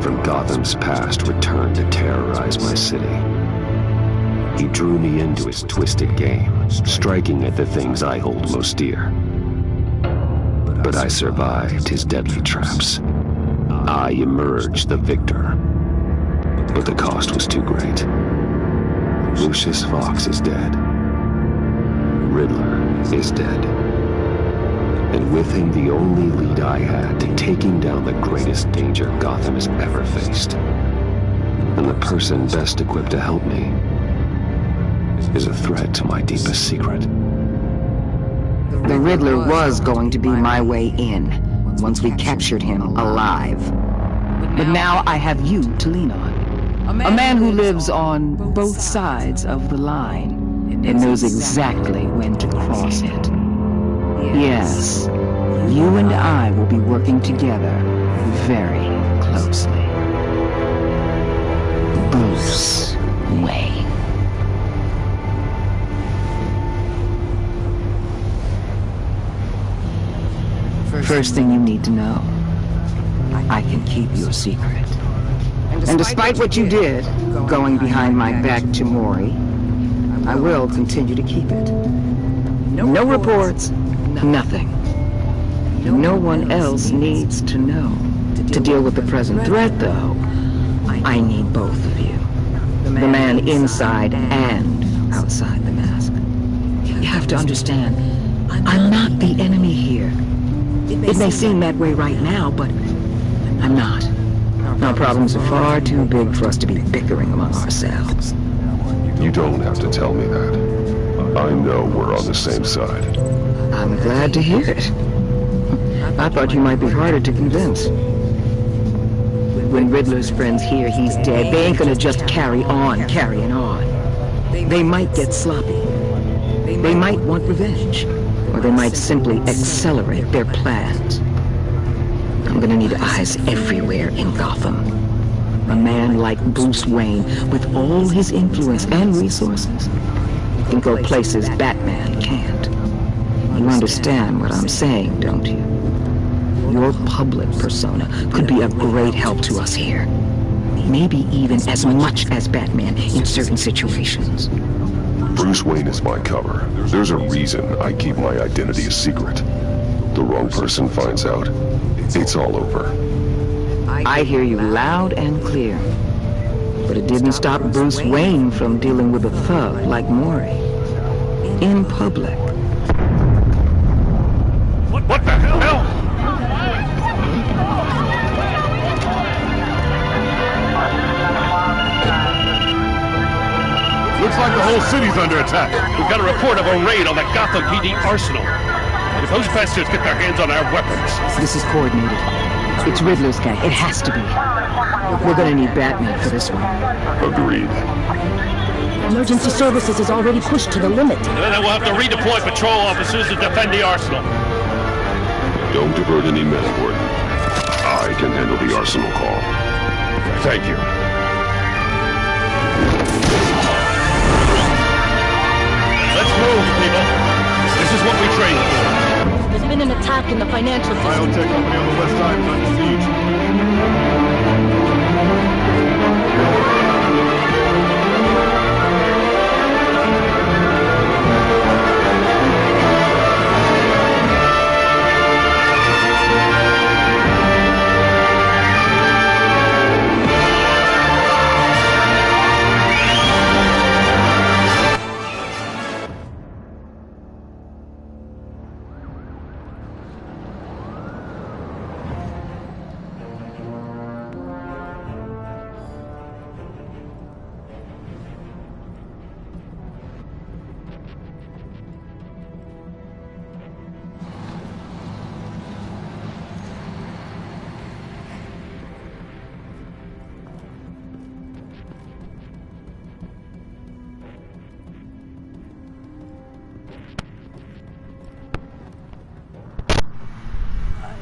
from Gotham's past returned to terrorize my city. He drew me into his twisted game, striking at the things I hold most dear. But I survived his deadly traps. I emerged the victor. But the cost was too great. Lucius Fox is dead. Riddler is dead. And with him the only lead I had to taking down the greatest danger Gotham has ever faced. And the person best equipped to help me is a threat to my deepest secret. The Riddler was going to be my way in, once we captured him alive. But now I have you to lean on. A man who lives on both sides of the line and knows exactly when to cross it. Yes, you and I will be working together very closely. Bruce Wayne. First thing you need to know, I can keep your secret. And despite what you did, going behind my back to Mori, I will continue to keep it. No reports, nothing. No one else needs to know. To deal with the present threat, though, I need both of you. The man inside and outside the mask. You have to understand, I'm not the enemy here. It may seem that way right now, but I'm not. Our problems are far too big for us to be bickering among ourselves. You don't have to tell me that. I know we're on the same side. I'm glad to hear it. I thought you might be harder to convince. When Riddler's friends hear he's dead, they ain't gonna just carry on carrying on. They might get sloppy. They might want revenge. Or they might simply accelerate their plans. I'm gonna need eyes everywhere in Gotham. A man like Bruce Wayne, with all his influence and resources, can go places Batman can't. You understand what I'm saying, don't you? Your public persona could be a great help to us here. Maybe even as much as Batman in certain situations. Bruce Wayne is my cover. There's a reason I keep my identity a secret. The wrong person finds out, it's all over. I hear you loud and clear. But it didn't stop Bruce Wayne from dealing with a thug like Mori. In public. What the hell? Looks like the whole city's under attack. We've got a report of a raid on the Gotham PD arsenal. If those bastards get their hands on our weapons... This is coordinated. It's Riddler's gang. It has to be. We're gonna need Batman for this one. Agreed. Emergency services is already pushed to the limit. Then we'll have to redeploy patrol officers to defend the arsenal. Don't divert any men, Gordon. I can handle the arsenal call. Thank you. Let's move, people. This is what we trained for. There's been an attack in the financial district. Biotech company on the west side is under siege.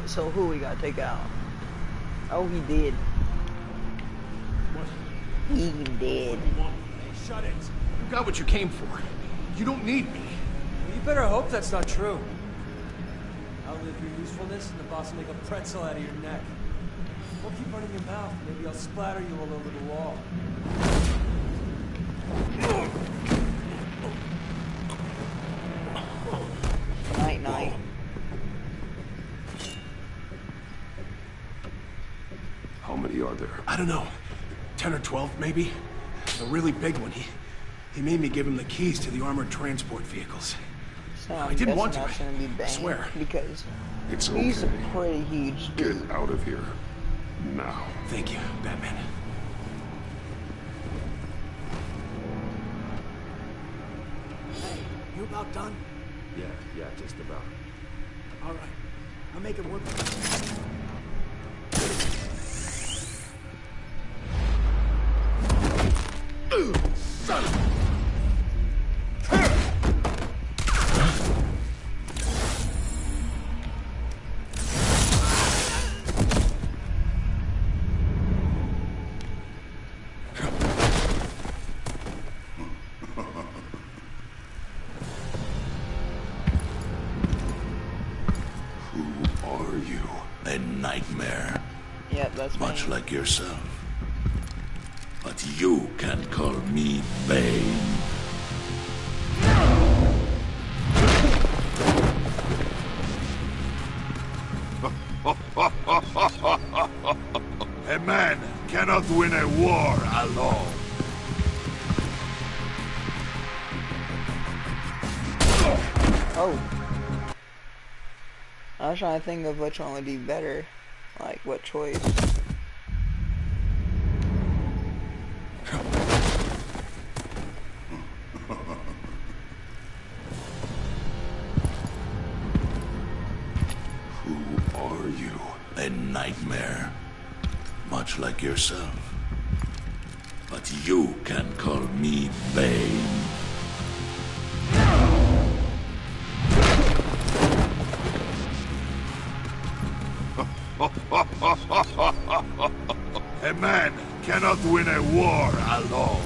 So who we gotta take out? Oh, he did. What? He did. Shut it. You got what you came for. You don't need me. Well, you better hope that's not true. Outlive your usefulness and the boss will make a pretzel out of your neck. Don't keep running your mouth. Maybe I'll splatter you all over the wall. Night, night. How many are there? I don't know. 10 or 12, maybe? The really big one, he made me give him the keys to the armored transport vehicles. So I didn't want to. That's gonna be I swear. because It's he's okay. a pretty huge dude. Get out of here. Now. Thank you, Batman. Hey, you about done? Yeah, just about. All right. I'll make it work. Son of a... A nightmare, Yep, that's much me. like yourself. But you can call me Bane. A man cannot win a war alone. Oh. I was trying to think of which one would be better. Like, what choice. Who are you? A nightmare, much like yourself. But you can call me Bane. A man cannot win a war alone.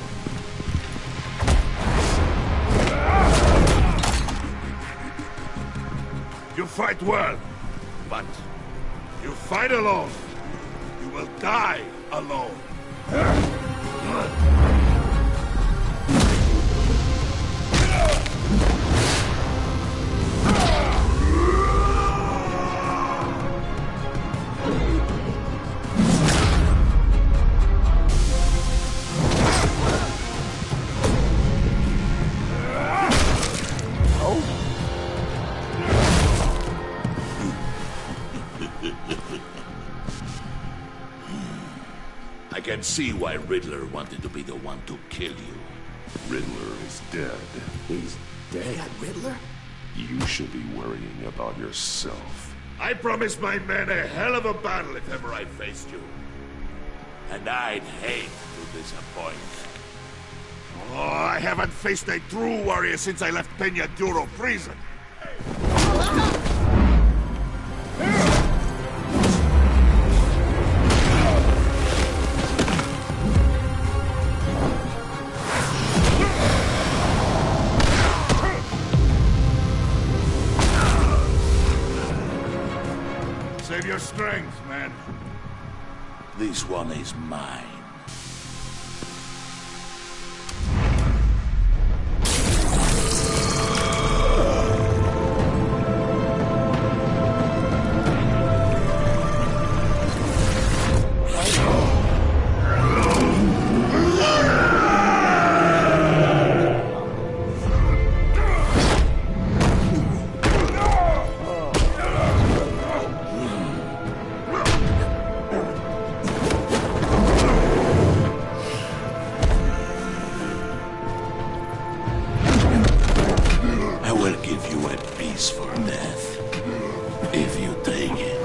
You fight well, but you fight alone. You will die alone. I can see why Riddler wanted to be the one to kill you. Riddler is dead. He's dead. Riddler? You should be worrying about yourself. I promised my men a hell of a battle if ever I faced you. And I'd hate to disappoint. Oh, I haven't faced a true warrior since I left Peña Duro prison. Save your strength, man. This one is mine. For death, if you take it.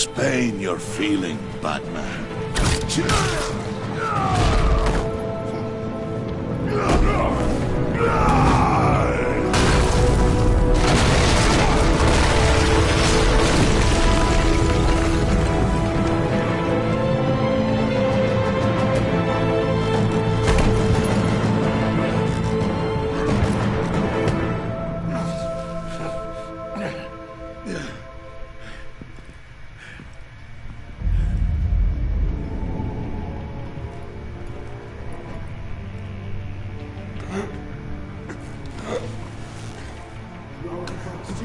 this pain you're feeling, Batman? Did you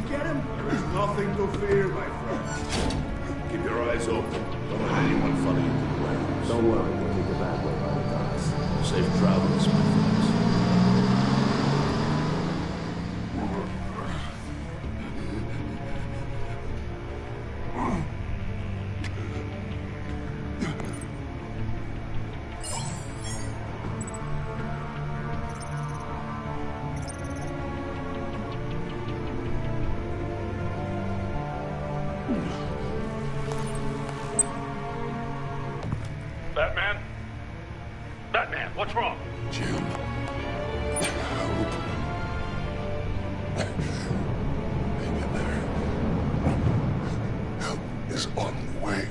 get him? There's nothing to fear, my friend. Keep your eyes open. Don't let anyone follow you to the warehouse. Don't worry, we'll take the bad way by the time. Safe travels, my friends. Batman? Batman, what's wrong? Jim. Help. Hang in there. Help is on the way.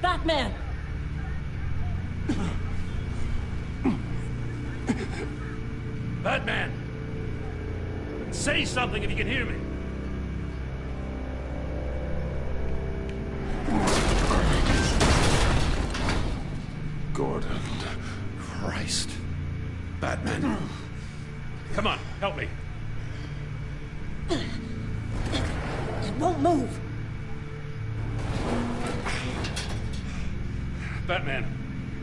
Batman! Batman! Say something if you can hear me. Gordon. Christ. Batman. Come on, help me. It won't move. Batman,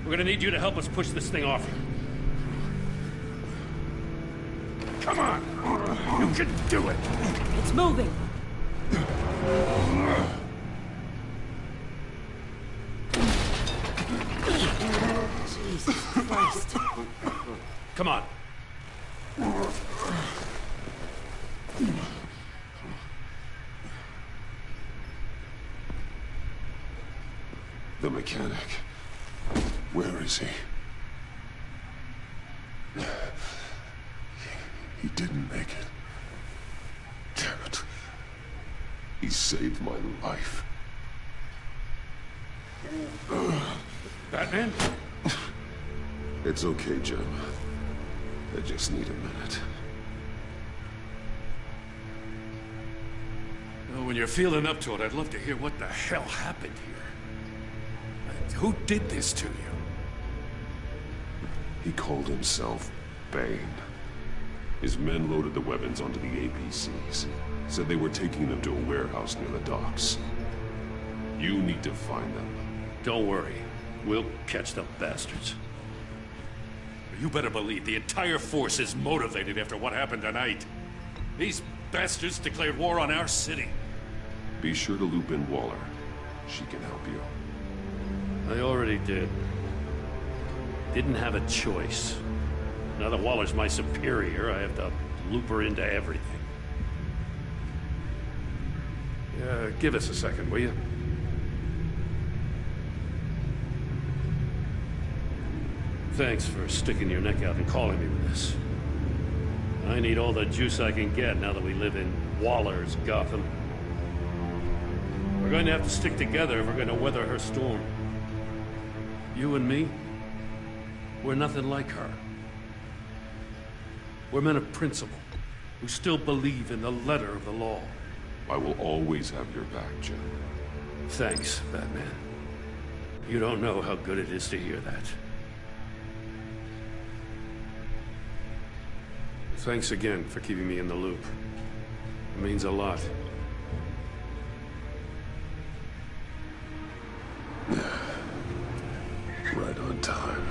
we're gonna need you to help us push this thing off. Come on! You can do it! It's moving. Jesus Christ. Come on. The mechanic. Where is he? He didn't make it. Damn it. He saved my life. Batman? It's okay, Jim. I just need a minute. Well, when you're feeling up to it, I'd love to hear what the hell happened here. Who did this to you? He called himself Bane. His men loaded the weapons onto the APCs. Said they were taking them to a warehouse near the docks. You need to find them. Don't worry. We'll catch the bastards. You better believe the entire force is motivated after what happened tonight. These bastards declared war on our city. Be sure to loop in Waller. She can help you. I already did. Didn't have a choice. Now that Waller's my superior, I have to loop her into everything. Give us a second, will you? Thanks for sticking your neck out and calling me with this. I need all the juice I can get now that we live in Waller's Gotham. We're going to have to stick together if we're going to weather her storm. You and me, we're nothing like her. We're men of principle, who still believe in the letter of the law. I will always have your back, Jim. Thanks, Batman. You don't know how good it is to hear that. Thanks again for keeping me in the loop. It means a lot. Right on time.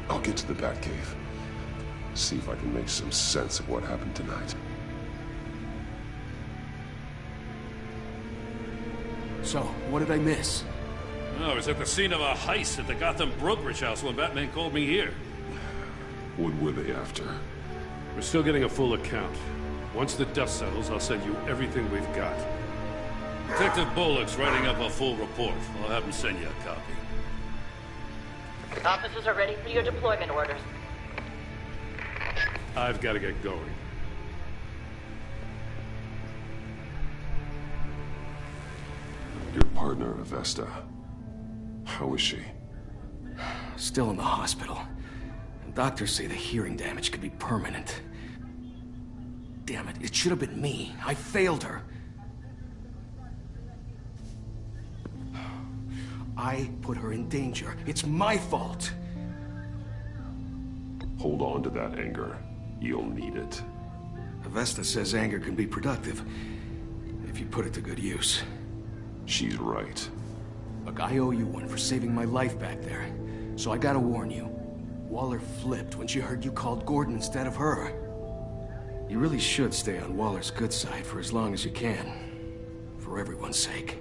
I'll get to the Batcave. See if I can make some sense of what happened tonight. So, what did I miss? I was at the scene of a heist at the Gotham brokerage house when Batman called me here. What were they after? We're still getting a full account. Once the dust settles, I'll send you everything we've got. Detective Bullock's writing up a full report. I'll have him send you a copy. Officers are ready for your deployment orders. I've got to get going. Your partner, Avesta. How is she? Still in the hospital. Doctors say the hearing damage could be permanent. Damn it, it should have been me. I failed her. I put her in danger. It's my fault. Hold on to that anger. You'll need it. Avesta says anger can be productive, if you put it to good use. She's right. Look, I owe you one for saving my life back there. So I gotta warn you. Waller flipped when she heard you called Gordon instead of her. You really should stay on Waller's good side for as long as you can. For everyone's sake.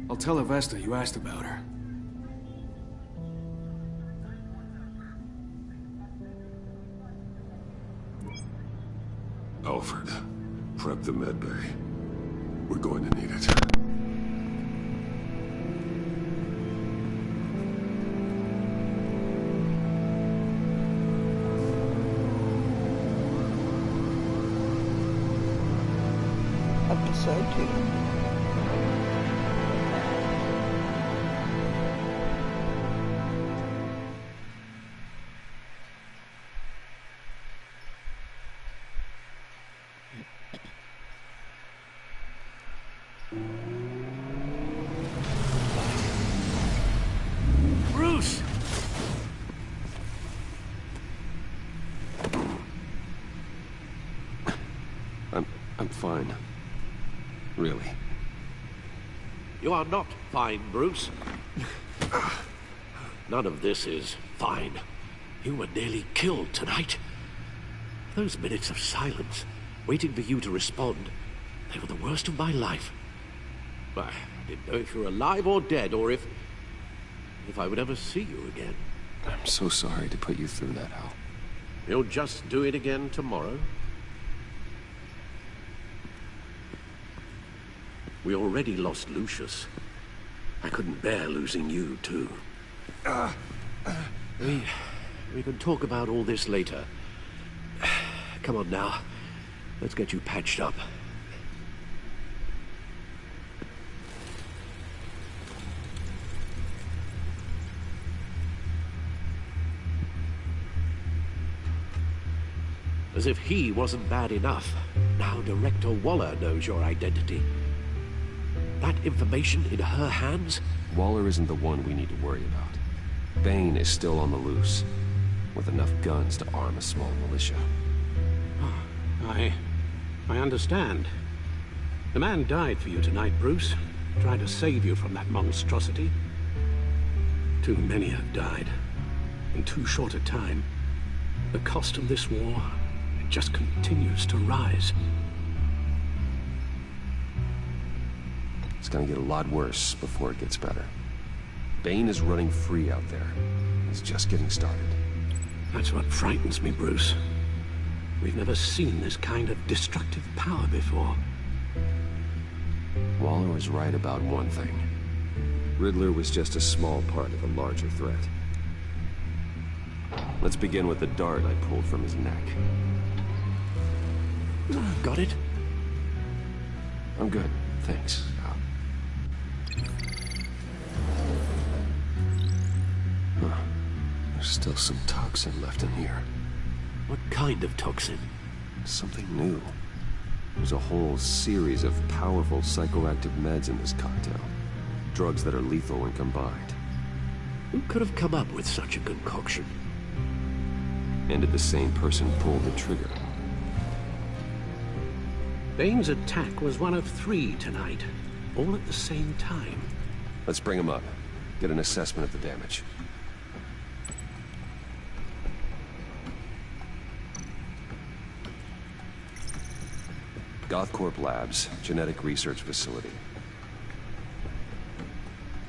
I'll tell Avesta you asked about her. Alfred, prep the med bay. We're going to need it. Episode 2. Bruce! I'm fine. Really. You are not fine, Bruce. None of this is fine. You were nearly killed tonight. Those minutes of silence, waiting for you to respond, they were the worst of my life. I didn't know if you were alive or dead, or if I would ever see you again. I'm so sorry to put you through that, Al. You'll just do it again tomorrow? We already lost Lucius. I couldn't bear losing you, too. We can talk about all this later. Come on now. Let's get you patched up. As if he wasn't bad enough, now Director Waller knows your identity. That information in her hands? Waller isn't the one we need to worry about. Bane is still on the loose, with enough guns to arm a small militia. I understand. The man died for you tonight, Bruce. Tried to save you from that monstrosity. Too many have died. In too short a time. The cost of this war, it just continues to rise. It's gonna get a lot worse before it gets better. Bane is running free out there. He's just getting started. That's what frightens me, Bruce. We've never seen this kind of destructive power before. Waller was right about one thing. Riddler was just a small part of a larger threat. Let's begin with the dart I pulled from his neck. Got it? I'm good, thanks. There's still some toxin left in here. What kind of toxin? Something new. There's a whole series of powerful psychoactive meds in this cocktail. Drugs that are lethal when combined. Who could have come up with such a concoction? And did the same person pull the trigger? Bane's attack was one of 3 tonight, all at the same time. Let's bring him up. Get an assessment of the damage. Gothcorp Labs, genetic research facility.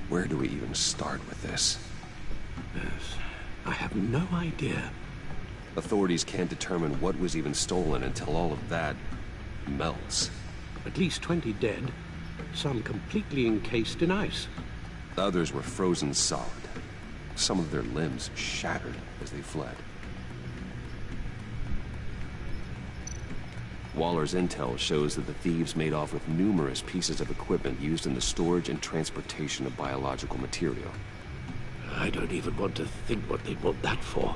Where do we even start with this? Yes, I have no idea. Authorities can't determine what was even stolen until all of that melts. At least 20 dead, some completely encased in ice. Others were frozen solid. Some of their limbs shattered as they fled. Waller's intel shows that the thieves made off with numerous pieces of equipment used in the storage and transportation of biological material. I don't even want to think what they want that for.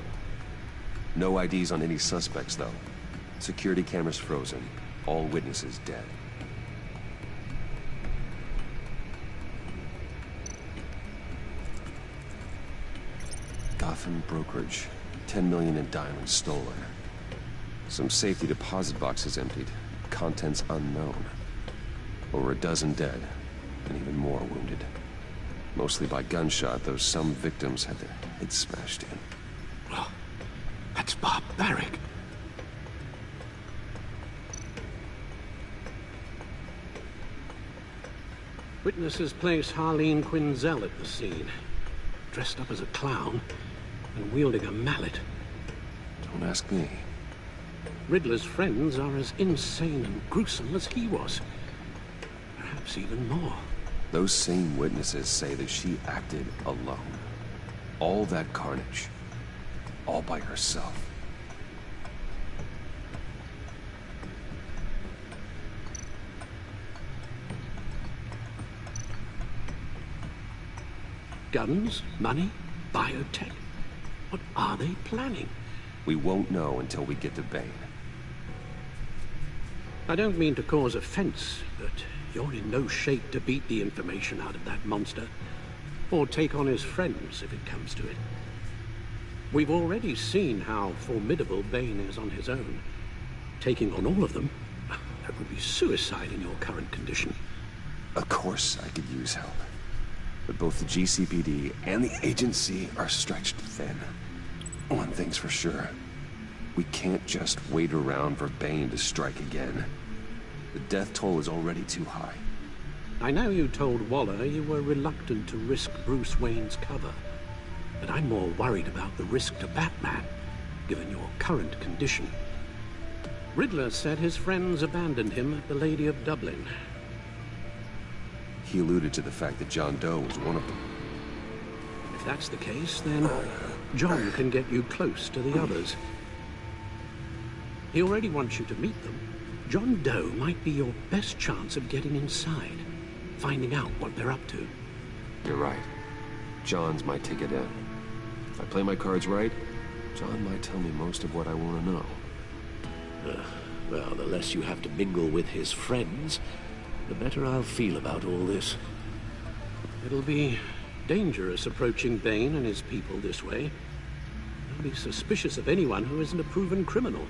No IDs on any suspects, though. Security cameras frozen. All witnesses dead. Gotham brokerage. 10 million in diamonds stolen. Some safety deposit boxes emptied. Contents unknown. Over a dozen dead, and even more wounded. Mostly by gunshot, though some victims had their heads smashed in. Oh, that's barbaric. Witnesses place Harleen Quinzel at the scene, dressed up as a clown and wielding a mallet. Don't ask me. Riddler's friends are as insane and gruesome as he was. Perhaps even more. Those same witnesses say that she acted alone. All that carnage. All by herself. Guns, money, biotech. What are they planning? We won't know until we get to Bane. I don't mean to cause offense, but you're in no shape to beat the information out of that monster, or take on his friends if it comes to it. We've already seen how formidable Bane is on his own. Taking on all of them, that would be suicide in your current condition. Of course I could use help. But both the GCPD and the agency are stretched thin. One thing's for sure. We can't just wait around for Bane to strike again. The death toll is already too high. I know you told Waller you were reluctant to risk Bruce Wayne's cover, but I'm more worried about the risk to Batman, given your current condition. Riddler said his friends abandoned him at the Lady of Dublin. He alluded to the fact that John Doe was one of them. If that's the case, then John can get you close to the others. He already wants you to meet them. John Doe might be your best chance of getting inside, finding out what they're up to. You're right. John's my ticket in. If I play my cards right, John might tell me most of what I want to know. Well, the less you have to mingle with his friends, the better I'll feel about all this. It'll be dangerous approaching Bane and his people this way. They'll be suspicious of anyone who isn't a proven criminal.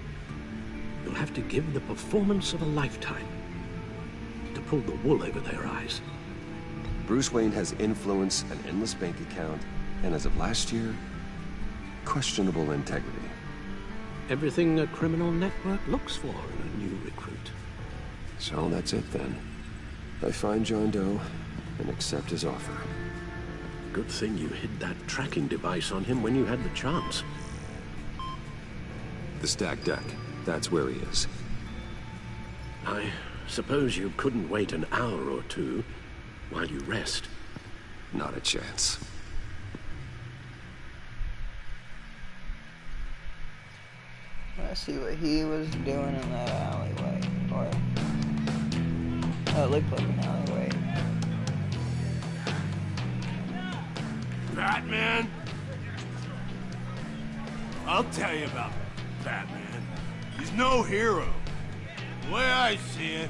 You'll have to give the performance of a lifetime to pull the wool over their eyes. Bruce Wayne has influence, an endless bank account, and as of last year, questionable integrity. Everything a criminal network looks for in a new recruit. So that's it then. I find John Doe and accept his offer. Good thing you hid that tracking device on him when you had the chance. The stack deck. That's where he is. I suppose you couldn't wait an hour or two while you rest. Not a chance. Let's see what he was doing in that alleyway. Or... oh, it looked like an alleyway. Batman? I'll tell you about Batman. He's no hero. The way I see it,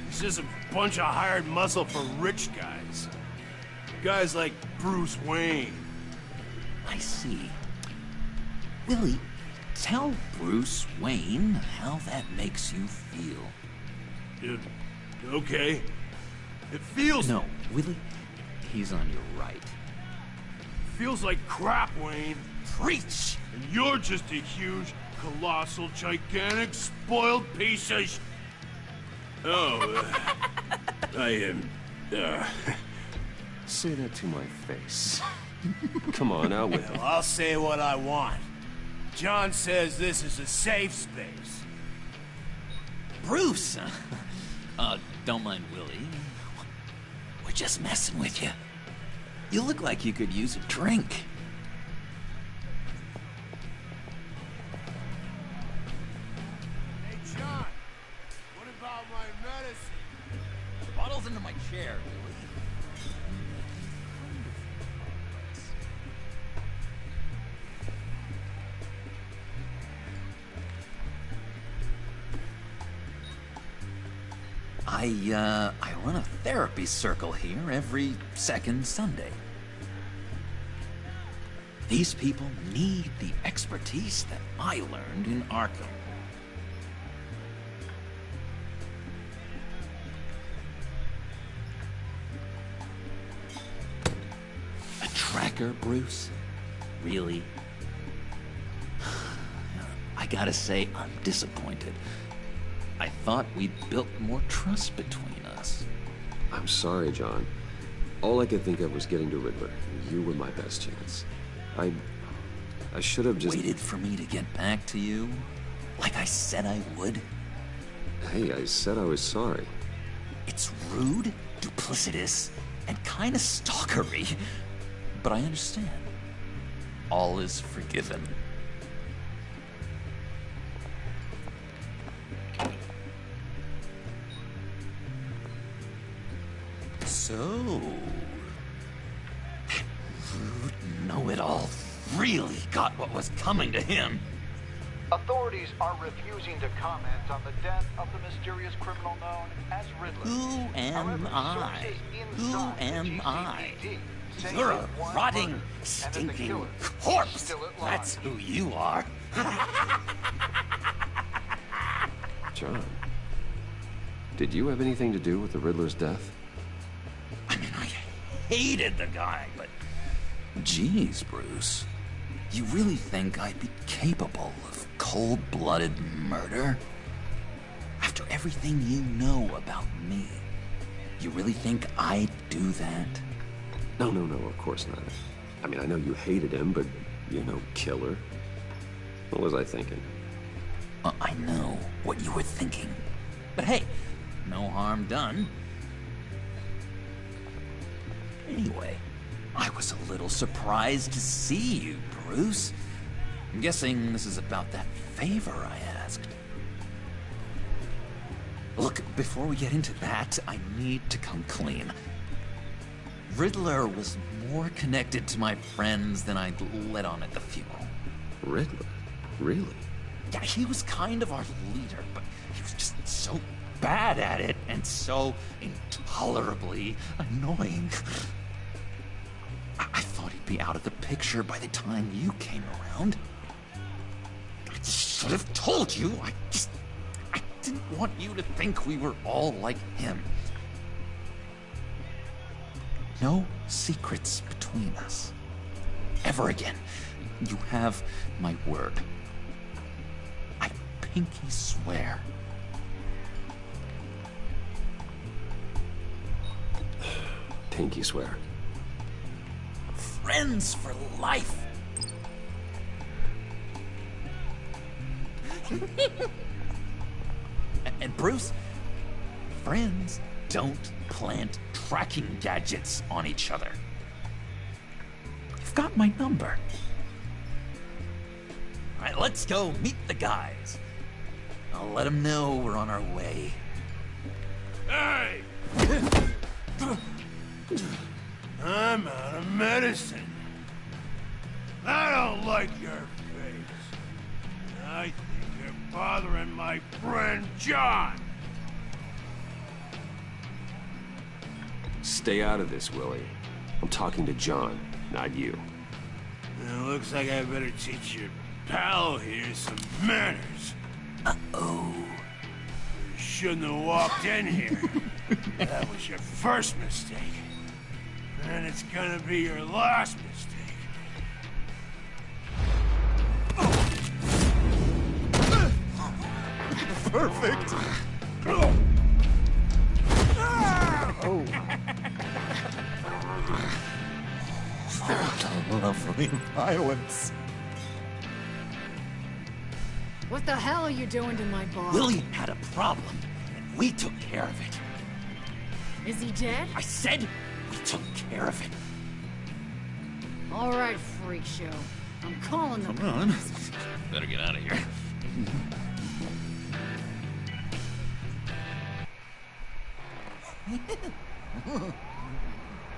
he's just a bunch of hired muscle for rich guys. Guys like Bruce Wayne. I see. Willie, tell Bruce Wayne how that makes you feel. Okay. It feels... No, Willie, he's on your right. Feels like crap, Wayne. Preach! And you're just a huge, colossal, gigantic, spoiled piece of I am... Say that to my face. Come on, out with it. Well, I'll say what I want. John says this is a safe space. Bruce! Don't mind Willie. We're just messing with you. You look like you could use a drink. Hey, John. What about my medicine? The bottle's under my chair, Willie. I run a therapy circle here every second Sunday. These people need the expertise that I learned in Arkham. A tracker, Bruce? Really? I gotta say, I'm disappointed. I thought we'd built more trust between us. I'm sorry, John. All I could think of was getting to Riddler. You were my best chance. I should have just... Waited for me to get back to you? Like I said I would? Hey, I said I was sorry. It's rude, duplicitous, and kinda stalkery. But I understand. All is forgiven. So... that rude know-it-all really got what was coming to him. Authorities are refusing to comment on the death of the mysterious criminal known as Riddler. Who am I? Who am I? You're a rotting, stinking corpse. That's who you are. John, did you have anything to do with the Riddler's death? I mean, I hated the guy, but... Geez, Bruce. You really think I'd be capable of cold-blooded murder? After everything you know about me, you really think I'd do that? No, of course not. I mean, I know you hated him, but you're no killer. What was I thinking? I know what you were thinking. But hey, no harm done. Anyway, I was a little surprised to see you, Bruce. I'm guessing this is about that favor I asked. Look, before we get into that, I need to come clean. Riddler was more connected to my friends than I'd let on at the funeral. Riddler? Really? Yeah, he was kind of our leader, but he was just so bad at it and so intolerably annoying. I thought he'd be out of the picture by the time you came around. I just should have told you. I didn't want you to think we were all like him. No secrets between us. Ever again. You have my word. I pinky swear. Pinky swear. Friends for life. And Bruce, friends don't plant tracking gadgets on each other. You've got my number. All right, let's go meet the guys. I'll let them know we're on our way. Hey! I'm out of medicine. I don't like your face. I think you're bothering my friend John. Stay out of this, Willie. I'm talking to John, not you. It looks like I better teach your pal here some manners. Uh-oh. You shouldn't have walked in here. That was your first mistake. And it's gonna be your last mistake. Perfect. Oh. Lovely violence. What the hell are you doing to my bar? William had a problem, and we took care of it. Is he dead? I said we took care of it. All right, freak show. I'm calling the Come on. Better get out of here.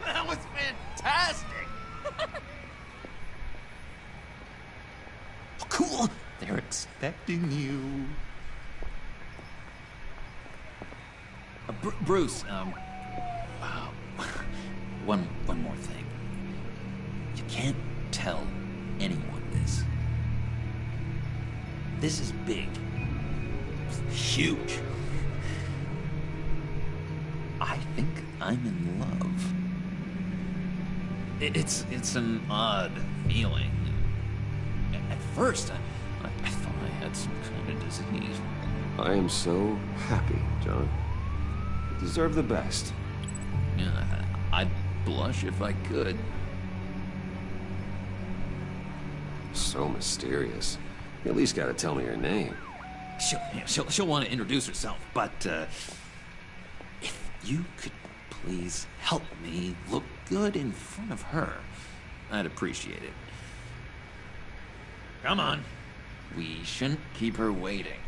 That was fantastic. Oh, cool. They're expecting you. Bruce, one more thing. You can't tell anyone this. This is big. Huge. I think I'm in love. It's an odd feeling. At first, I thought I had some kind of disease. I am so happy, John. You deserve the best. Yeah, I'd blush if I could. So mysterious. You at least gotta tell me your name. She'll want to introduce herself, but if you could please help me look good in front of her, I'd appreciate it. Come on. We shouldn't keep her waiting.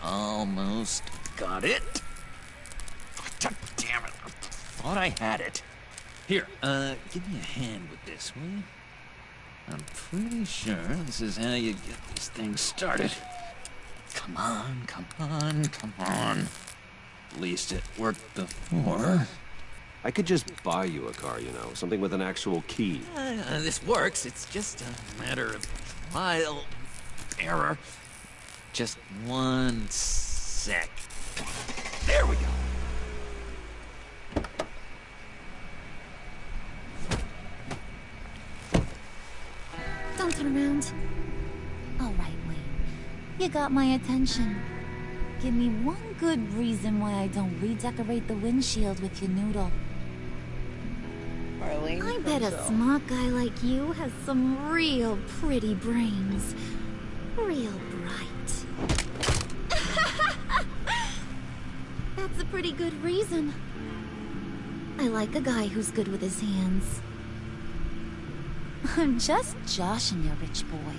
Almost got it. God damn it. I thought I had it. Here, give me a hand with this, will you? I'm pretty sure this is how you get these things started. Come on, come on, come on. At least it worked before. I could just buy you a car, you know, something with an actual key. This works. It's just a matter of trial and error. Just one sec. There we go. Don't turn around. All right, Wayne. You got my attention. Give me one good reason why I don't redecorate the windshield with your noodle. I bet a smart guy like you has some real pretty brains. Real bright. That's a pretty good reason. I like a guy who's good with his hands. I'm just joshing you, rich boy.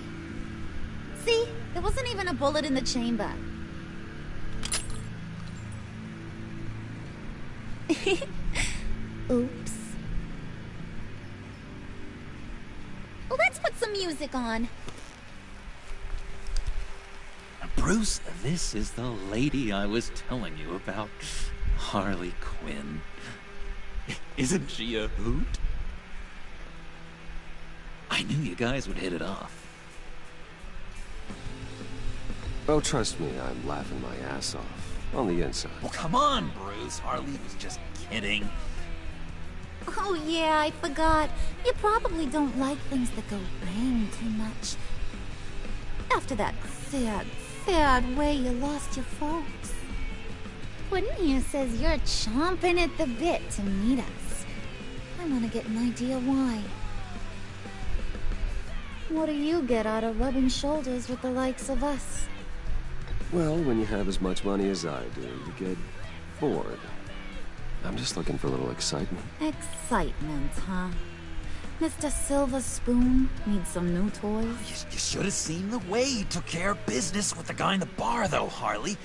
See? There wasn't even a bullet in the chamber. Oops. Well, let's put some music on. Bruce, this is the lady I was telling you about. Harley Quinn. Isn't she a hoot? I knew you guys would hit it off. Oh, trust me, I'm laughing my ass off. On the inside. Well, come on, Bruce. Harley was just kidding. Oh yeah, I forgot. You probably don't like things that go bang too much. After that sad way you lost your folks. Quinn here says you're chomping at the bit to meet us. I want to get an idea why. What do you get out of rubbing shoulders with the likes of us? Well, when you have as much money as I do, you get bored. I'm just looking for a little excitement. Excitement, huh? Mr. Silver Spoon needs some new toys? You should have seen the way he took care of business with the guy in the bar, though, Harley.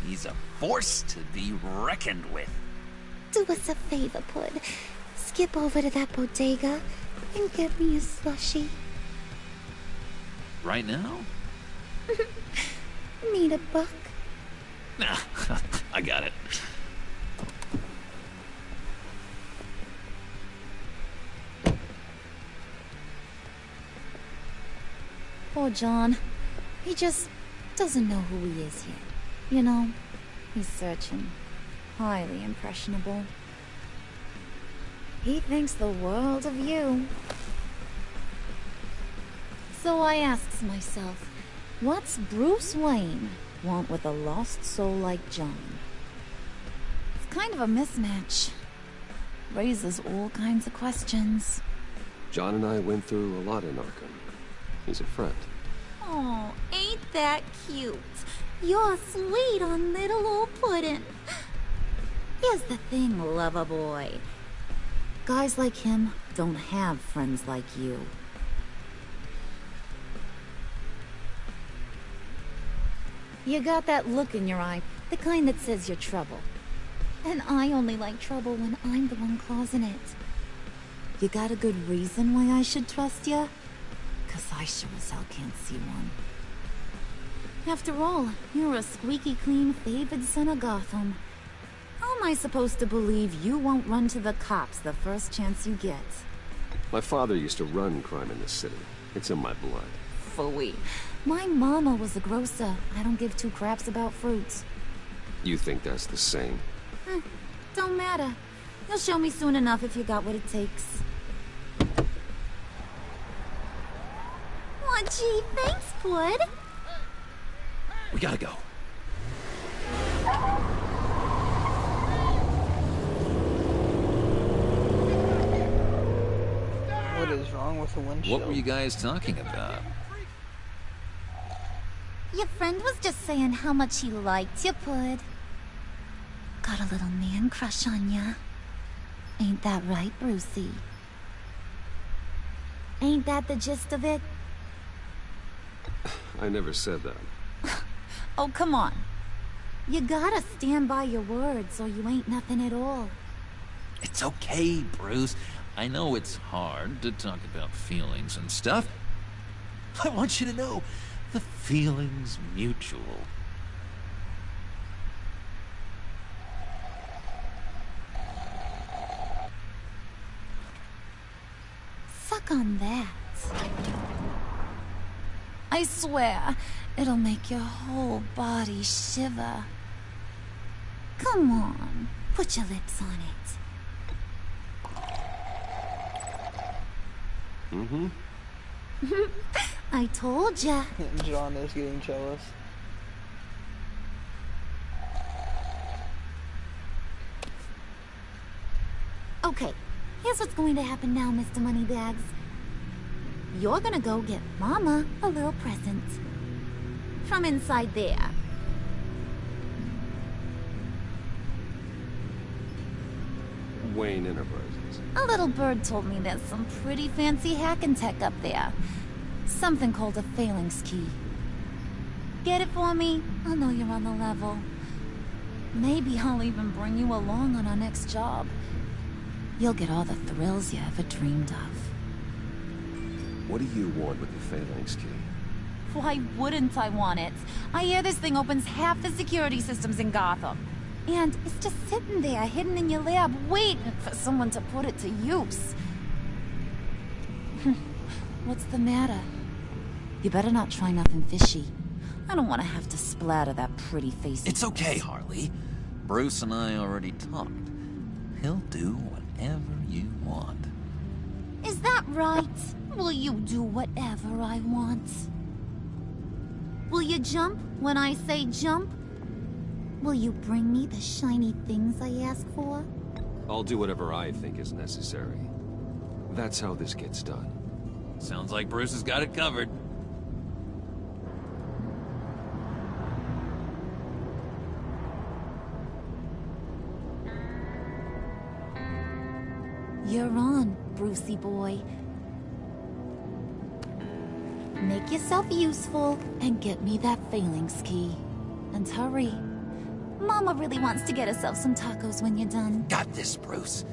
He's a force to be reckoned with. Do us a favor, Pud. Skip over to that bodega and get me a slushie. Right now? Need a book? Nah, I got it. Poor John. He just doesn't know who he is yet. You know, he's searching. Highly impressionable. He thinks the world of you. So I asks myself, what's Bruce Wayne want with a lost soul like John? It's kind of a mismatch. Raises all kinds of questions. John and I went through a lot in Arkham. He's a friend. Oh, ain't that cute? You're sweet on little old Puddin'. Here's the thing, lover boy. Guys like him don't have friends like you. You got that look in your eye, the kind that says you're trouble. And I only like trouble when I'm the one causing it. You got a good reason why I should trust you? 'Cause I sure as hell can't see one. After all, you're a squeaky clean favored son of Gotham. How am I supposed to believe you won't run to the cops the first chance you get? My father used to run crime in this city. It's in my blood. Phooey. My mama was a grocer. I don't give two craps about fruits. You think that's the same? Don't matter. You'll show me soon enough if you got what it takes. Aw, gee, thanks, Pud. We gotta go. What is wrong with the windshield? What were you guys talking about? Your friend was just saying how much he liked you, Pud. Got a little man crush on ya. Ain't that right, Brucey? Ain't that the gist of it? I never said that. Oh, come on. You gotta stand by your words or you ain't nothing at all. It's okay, Bruce. I know it's hard to talk about feelings and stuff. I want you to know, the feeling's mutual. Suck on that. I swear, it'll make your whole body shiver. Come on, put your lips on it. Mm-hmm. I told ya. John is getting jealous. Okay, here's what's going to happen now, Mr. Moneybags. You're gonna go get Mama a little present. From inside there. Wayne Enterprises. A little bird told me there's some pretty fancy hacking tech up there. Something called a phalanx key. Get it for me? I'll know you're on the level. Maybe I'll even bring you along on our next job. You'll get all the thrills you ever dreamed of. What do you want with the phalanx key? Why wouldn't I want it? I hear this thing opens half the security systems in Gotham. And it's just sitting there, hidden in your lab, waiting for someone to put it to use. What's the matter? You better not try nothing fishy. I don't want to have to splatter that pretty face. It's okay, Harley. Bruce and I already talked. He'll do whatever you want. Is that right? Will you do whatever I want? Will you jump when I say jump? Will you bring me the shiny things I ask for? I'll do whatever I think is necessary. That's how this gets done. Sounds like Bruce has got it covered. You're on, Brucey boy. Make yourself useful and get me that phalanx key. And hurry. Mama really wants to get herself some tacos when you're done. Got this, Bruce.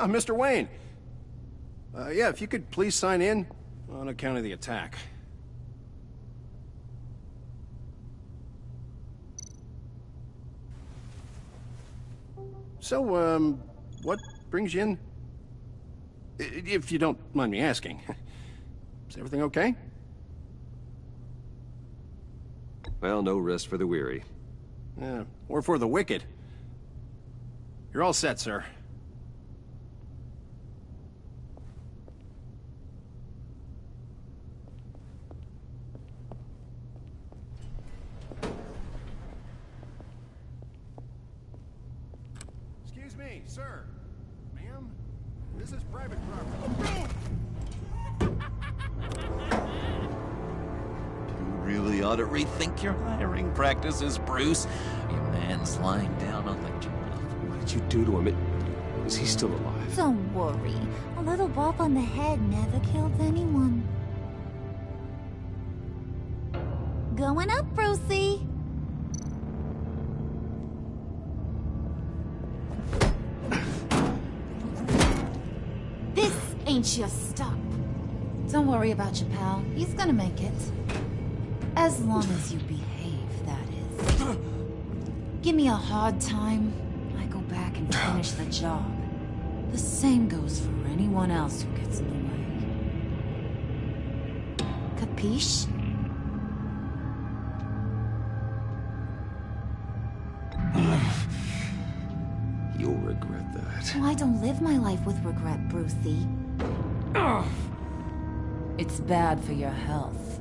Mr. Wayne. Yeah, if you could please sign in on account of the attack. So, what brings you in? If you don't mind me asking. Is everything okay? Well, no rest for the weary. Yeah, or for the wicked. You're all set, sir. Excuse me, sir. Ma'am? This is private property. You really ought to rethink your hiring practices, Bruce. Your man's lying down on the job. What did you do to him? Is he still alive? Don't worry. A little bump on the head never killed anyone. Going up, Brucey. This ain't your stop. Don't worry about your pal. He's gonna make it. As long as you behave, that is. Give me a hard time, I go back and finish the job. The same goes for anyone else who gets in the way. Capiche? You'll regret that. Oh, I don't live my life with regret, Brucey. Ugh. It's bad for your health.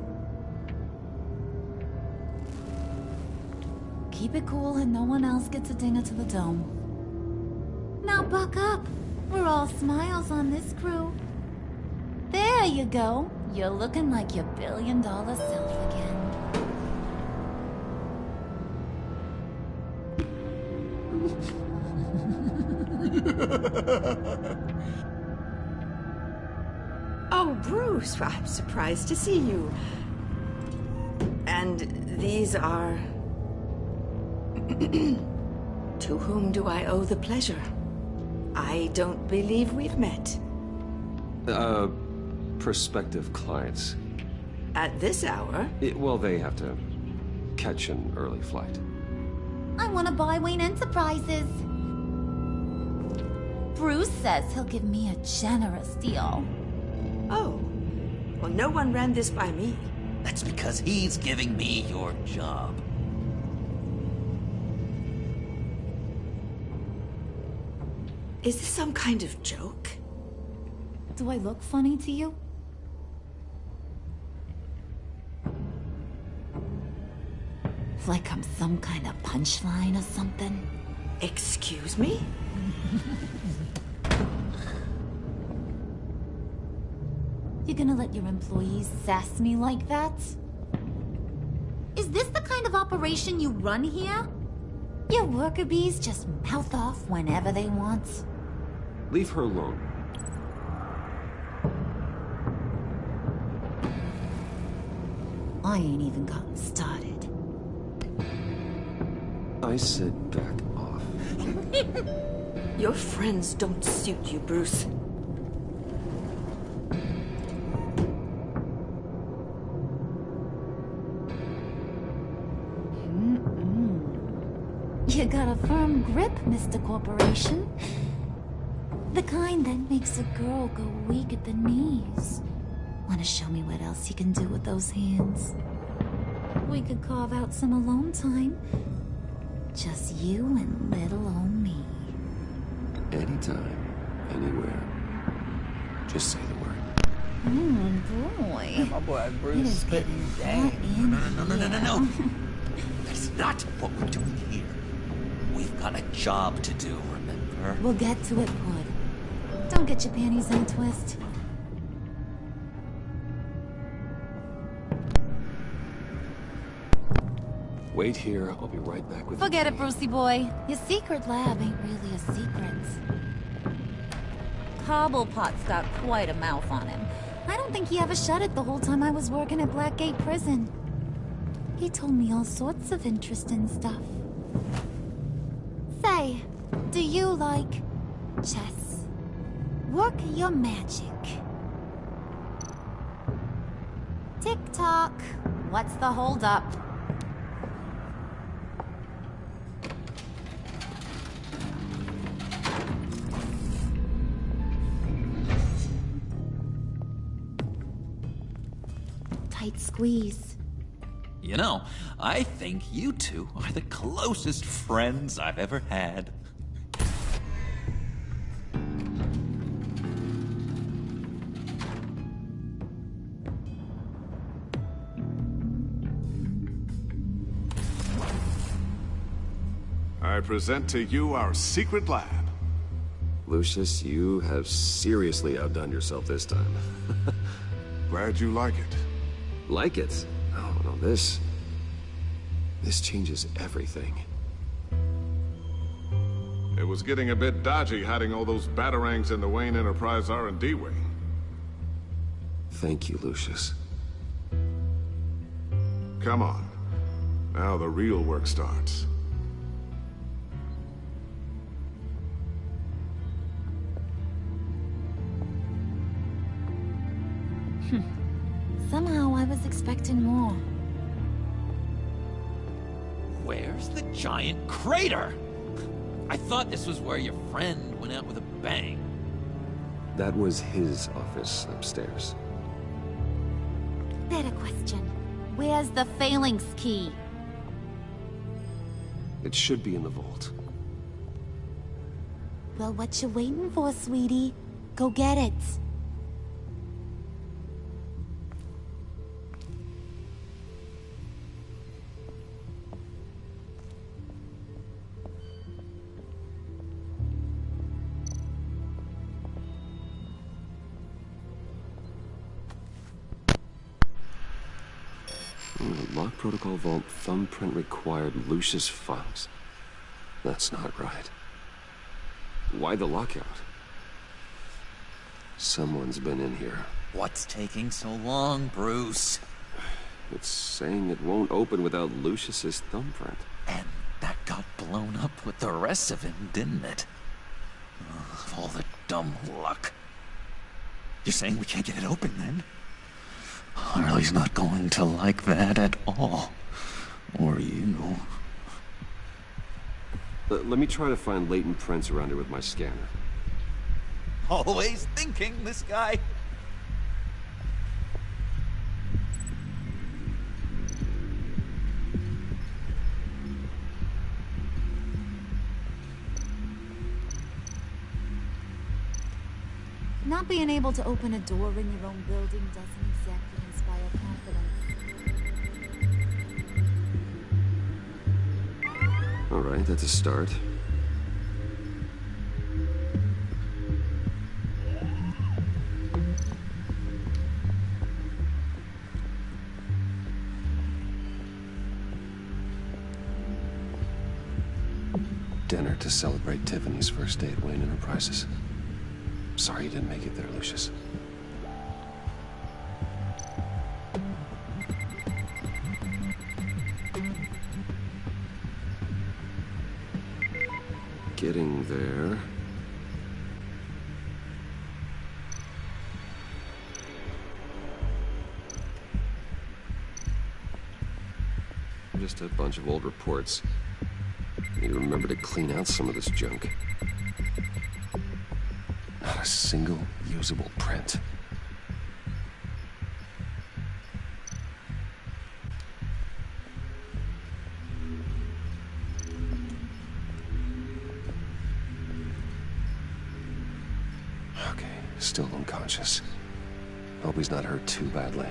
Keep it cool and no one else gets a dinger to the dome. Now buck up. We're all smiles on this crew. There you go. You're looking like your billion-dollar self again. Oh, Bruce, I'm surprised to see you. And these are... To whom do I owe the pleasure? I don't believe we've met. Prospective clients. At this hour? Well, they have to catch an early flight. I want to buy Wayne Enterprises. Bruce says he'll give me a generous deal. Oh. Well, no one ran this by me. That's because he's giving me your job. Is this some kind of joke? Do I look funny to you? Like I'm some kind of punchline or something? Excuse me? You gonna let your employees sass me like that? Is this the kind of operation you run here? Your worker bees just mouth off whenever they want. Leave her alone. I ain't even gotten started. I said back off. Your friends don't suit you, Bruce. You got a firm grip, Mr. Corporation. The kind that makes a girl go weak at the knees. Wanna show me what else you can do with those hands? We could carve out some alone time. Just you and little old me. Anytime, anywhere. Just say the word. Boy. My boy It Bruce is spitting getting hot in No. That's not what we're doing here. We've got a job to do, remember? We'll get to it, Wood. Don't get your panties in a twist. Wait here, I'll be right back with you. Forget it, Brucey boy. Your secret lab ain't really a secret. Cobblepot's got quite a mouth on him. I don't think he ever shut it the whole time I was working at Blackgate Prison. He told me all sorts of interesting stuff. Say, do you like chess? Work your magic. Tick-tock. What's the holdup? Tight squeeze. You know, I think you two are the closest friends I've ever had. I present to you our secret lab. Lucius, you have seriously outdone yourself this time. Glad you like it. Like it? Oh, no, this changes everything. It was getting a bit dodgy hiding all those batarangs in the Wayne Enterprise R&D wing. Thank you, Lucius. Come on. Now the real work starts. Somehow I was expecting more. Where's the giant crater? I thought this was where your friend went out with a bang. That was his office upstairs. Better question. Where's the phalanx key? It should be in the vault. Well, what you waiting for, sweetie? Go get it. Lock protocol vault thumbprint required Lucius files. That's not right. Why the lockout? Someone's been in here. What's taking so long, Bruce? It's saying it won't open without Lucius's thumbprint. And that got blown up with the rest of him, didn't it? All the dumb luck. You're saying we can't get it open, then? Harley's not going to like that at all. Or you. Let me try to find latent prints around here with my scanner. Always thinking, this guy. Not being able to open a door in your own building doesn't exactly inspire confidence. All right, that's a start. Dinner to celebrate Tiffany's first day at Wayne Enterprises. Sorry you didn't make it there, Lucius. Getting there. Just a bunch of old reports. Need to remember to clean out some of this junk. Not a single usable print. Okay, still unconscious. Hope he's not hurt too badly.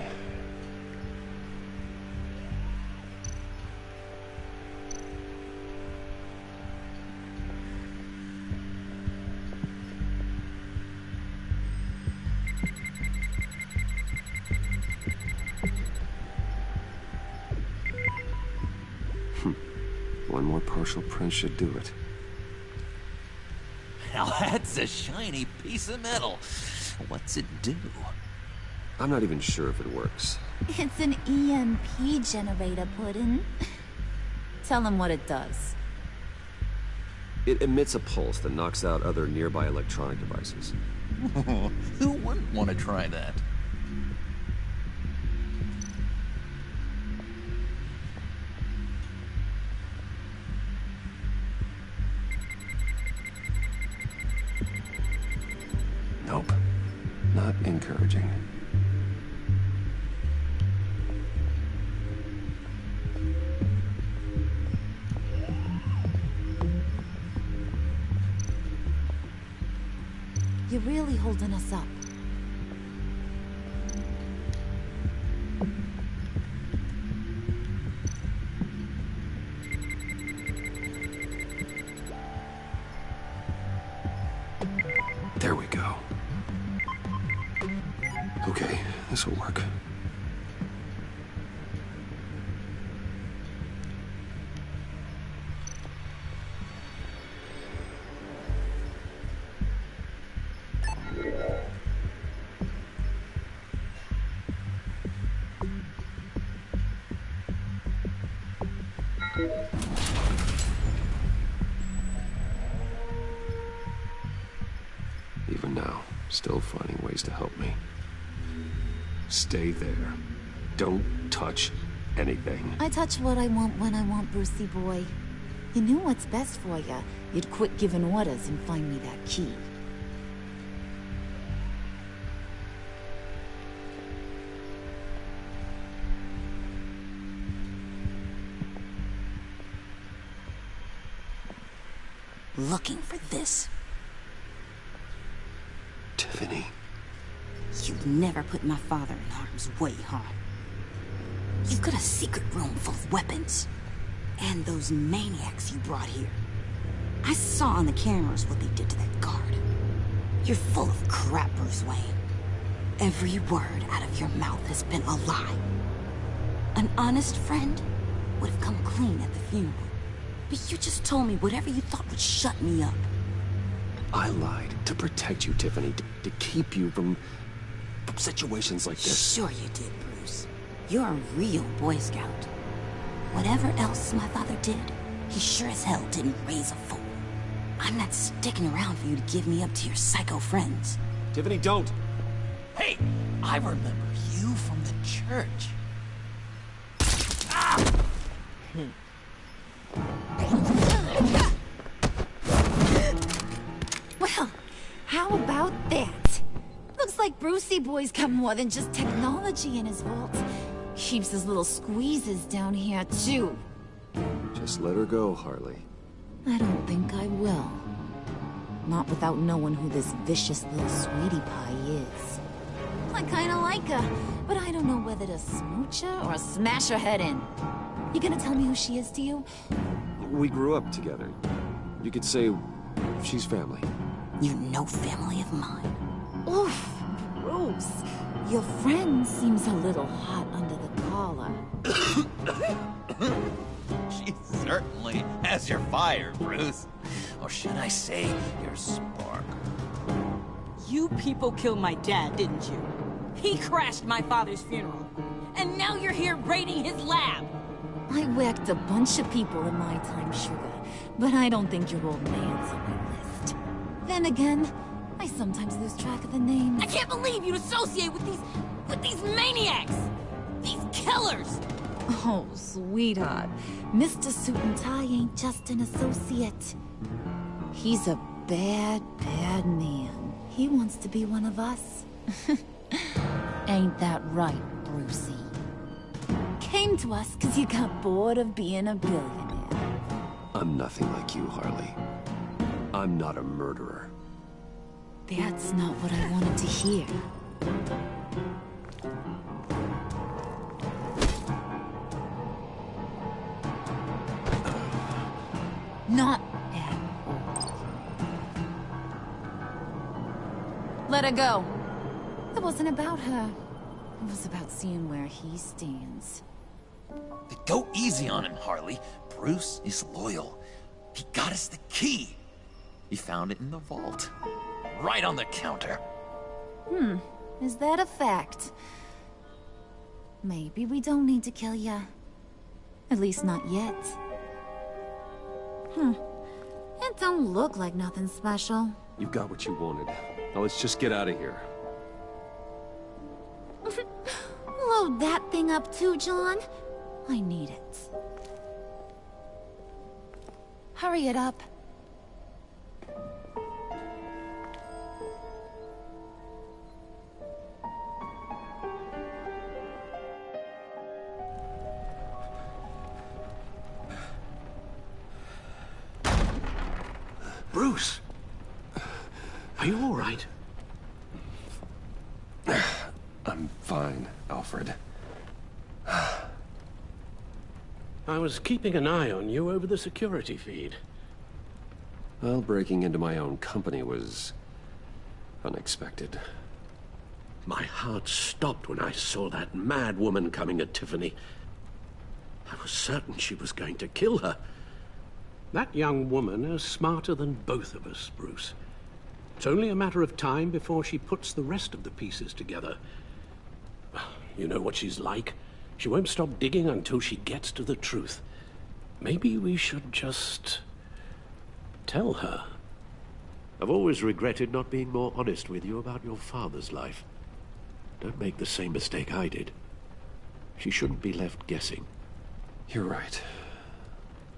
One more partial print should do it. Now that's a shiny piece of metal. What's it do? I'm not even sure if it works. It's an EMP generator, Puddin'. Tell him what it does. It emits a pulse that knocks out other nearby electronic devices. Who wouldn't want to try that? Nope. Not encouraging. You're really holding us up. There we go. Okay, this will work. Even now, still finding ways to help me. Stay there. Don't touch anything. I touch what I want when I want, Brucey boy. You knew what's best for you. You'd quit giving orders and find me that key. Looking for this. Tiffany. You'd never put my father in harm's way, huh? You've got a secret room full of weapons. And those maniacs you brought here. I saw on the cameras what they did to that guard. You're full of crap, Bruce Wayne. Every word out of your mouth has been a lie. An honest friend would have come clean at the funeral. But you just told me whatever you thought would shut me up. I lied to protect you, Tiffany, to keep you from situations like this. Sure you did, Bruce. You're a real Boy Scout. Whatever else my father did, he sure as hell didn't raise a fool. I'm not sticking around for you to give me up to your psycho friends. Tiffany, don't! Hey, I remember you from the church. Ah! Well, how about that? Looks like Brucey boy's got more than just technology in his vault. Keeps his little squeezes down here, too. Just let her go, Harley. I don't think I will. Not without knowing who this vicious little sweetie pie is. I kinda like her, but I don't know whether to smooch her or smash her head in. You gonna tell me who she is to you? We grew up together. You could say she's family. You're no family of mine. Oof, Bruce. Your friend seems a little hot under the collar. She certainly has your fire, Bruce. Or should I say, your spark. You people killed my dad, didn't you? He crashed my father's funeral. And now you're here raiding his lab. I whacked a bunch of people in my time, sugar. But I don't think your old man's on my list. Then again, I sometimes lose track of the names. I can't believe you'd associate with these maniacs! These killers! Oh, sweetheart. Mr. Suit and Tie ain't just an associate. He's a bad, bad man. He wants to be one of us. Ain't that right, Brucey? Came to us because you got bored of being a billionaire. I'm nothing like you, Harley. I'm not a murderer. That's not what I wanted to hear. Not at all. Let her go. It wasn't about her. It was about seeing where he stands. Go easy on him, Harley. Bruce is loyal. He got us the key. He found it in the vault. Right on the counter. Is that a fact? Maybe we don't need to kill ya. At least not yet. It don't look like nothing special. You got what you wanted. Now let's just get out of here. Load that thing up too, John. I need it. Hurry it up. Bruce! Are you all right? I'm fine, Alfred. I was keeping an eye on you over the security feed. Well, breaking into my own company was unexpected. My heart stopped when I saw that mad woman coming at Tiffany. I was certain she was going to kill her. That young woman is smarter than both of us, Bruce. It's only a matter of time before she puts the rest of the pieces together. You know what she's like. She won't stop digging until she gets to the truth. Maybe we should just tell her. I've always regretted not being more honest with you about your father's life. Don't make the same mistake I did. She shouldn't be left guessing. You're right.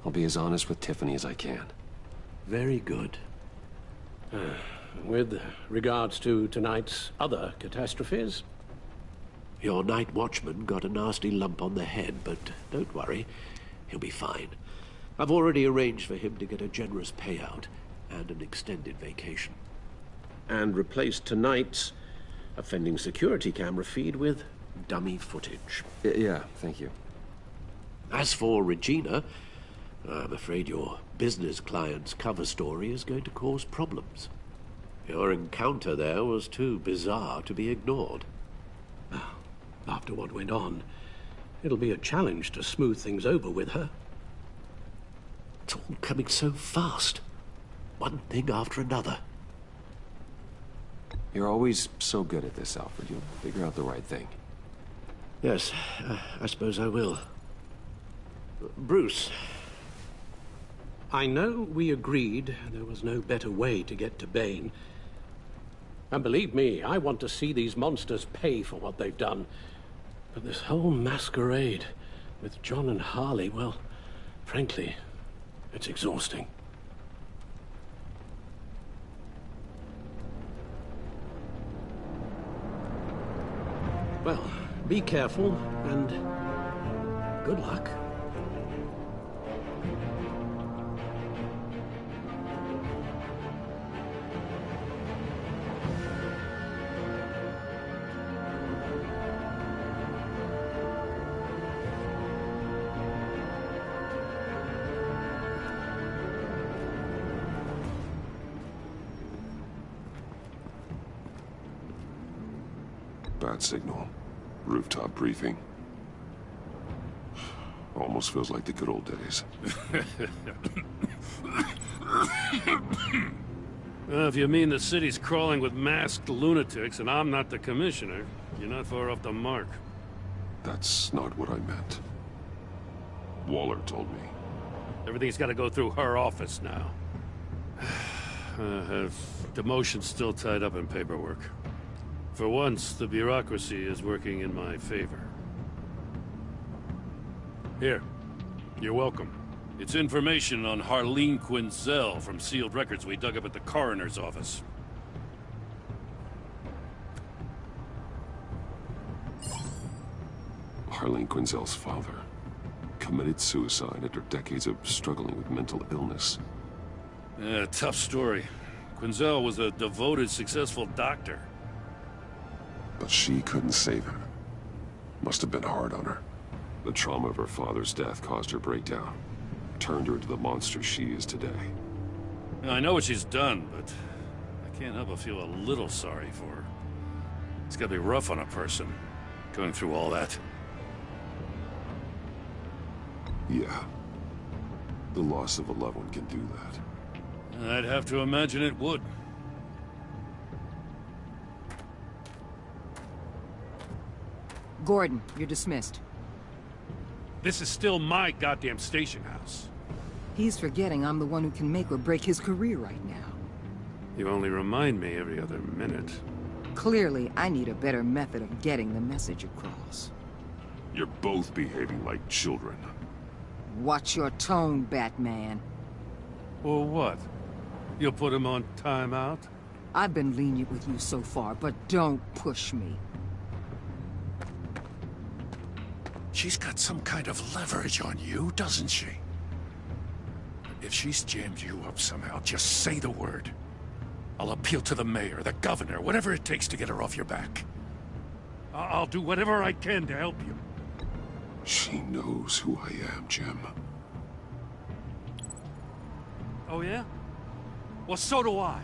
I'll be as honest with Tiffany as I can. Very good. With regards to tonight's other catastrophes? Your night watchman got a nasty lump on the head, but don't worry. He'll be fine. I've already arranged for him to get a generous payout and an extended vacation. And replaced tonight's offending security camera feed with dummy footage. Yeah, thank you. As for Regina, I'm afraid your business client's cover story is going to cause problems. Your encounter there was too bizarre to be ignored. After what went on, it'll be a challenge to smooth things over with her. It's all coming so fast. One thing after another. You're always so good at this, Alfred. You'll figure out the right thing. Yes, I suppose I will. Bruce. I know we agreed there was no better way to get to Bane. And believe me, I want to see these monsters pay for what they've done. But this whole masquerade with John and Harley, well, frankly, it's exhausting. Well, be careful and good luck. Bad signal. Rooftop briefing. Almost feels like the good old days. Well, if you mean the city's crawling with masked lunatics and I'm not the commissioner, you're not far off the mark. That's not what I meant. Waller told me. Everything's got to go through her office now. Her demotion's still tied up in paperwork. For once, the bureaucracy is working in my favor. Here. You're welcome. It's information on Harleen Quinzel from sealed records we dug up at the coroner's office. Harleen Quinzel's father committed suicide after decades of struggling with mental illness. Yeah, tough story. Quinzel was a devoted, successful doctor. But she couldn't save him. Must have been hard on her. The trauma of her father's death caused her breakdown. Turned her into the monster she is today. I know what she's done, but I can't help but feel a little sorry for her. It's gotta be rough on a person, going through all that. Yeah. The loss of a loved one can do that. I'd have to imagine it would. Gordon, you're dismissed. This is still my goddamn station house. He's forgetting I'm the one who can make or break his career right now. You only remind me every other minute. Clearly, I need a better method of getting the message across. You're both behaving like children. Watch your tone, Batman. Or what? You'll put him on timeout? I've been lenient with you so far, but don't push me. She's got some kind of leverage on you, doesn't she? If she's jammed you up somehow, just say the word. I'll appeal to the mayor, the governor, whatever it takes to get her off your back. I'll do whatever I can to help you. She knows who I am, Jim. Oh yeah? Well, so do I.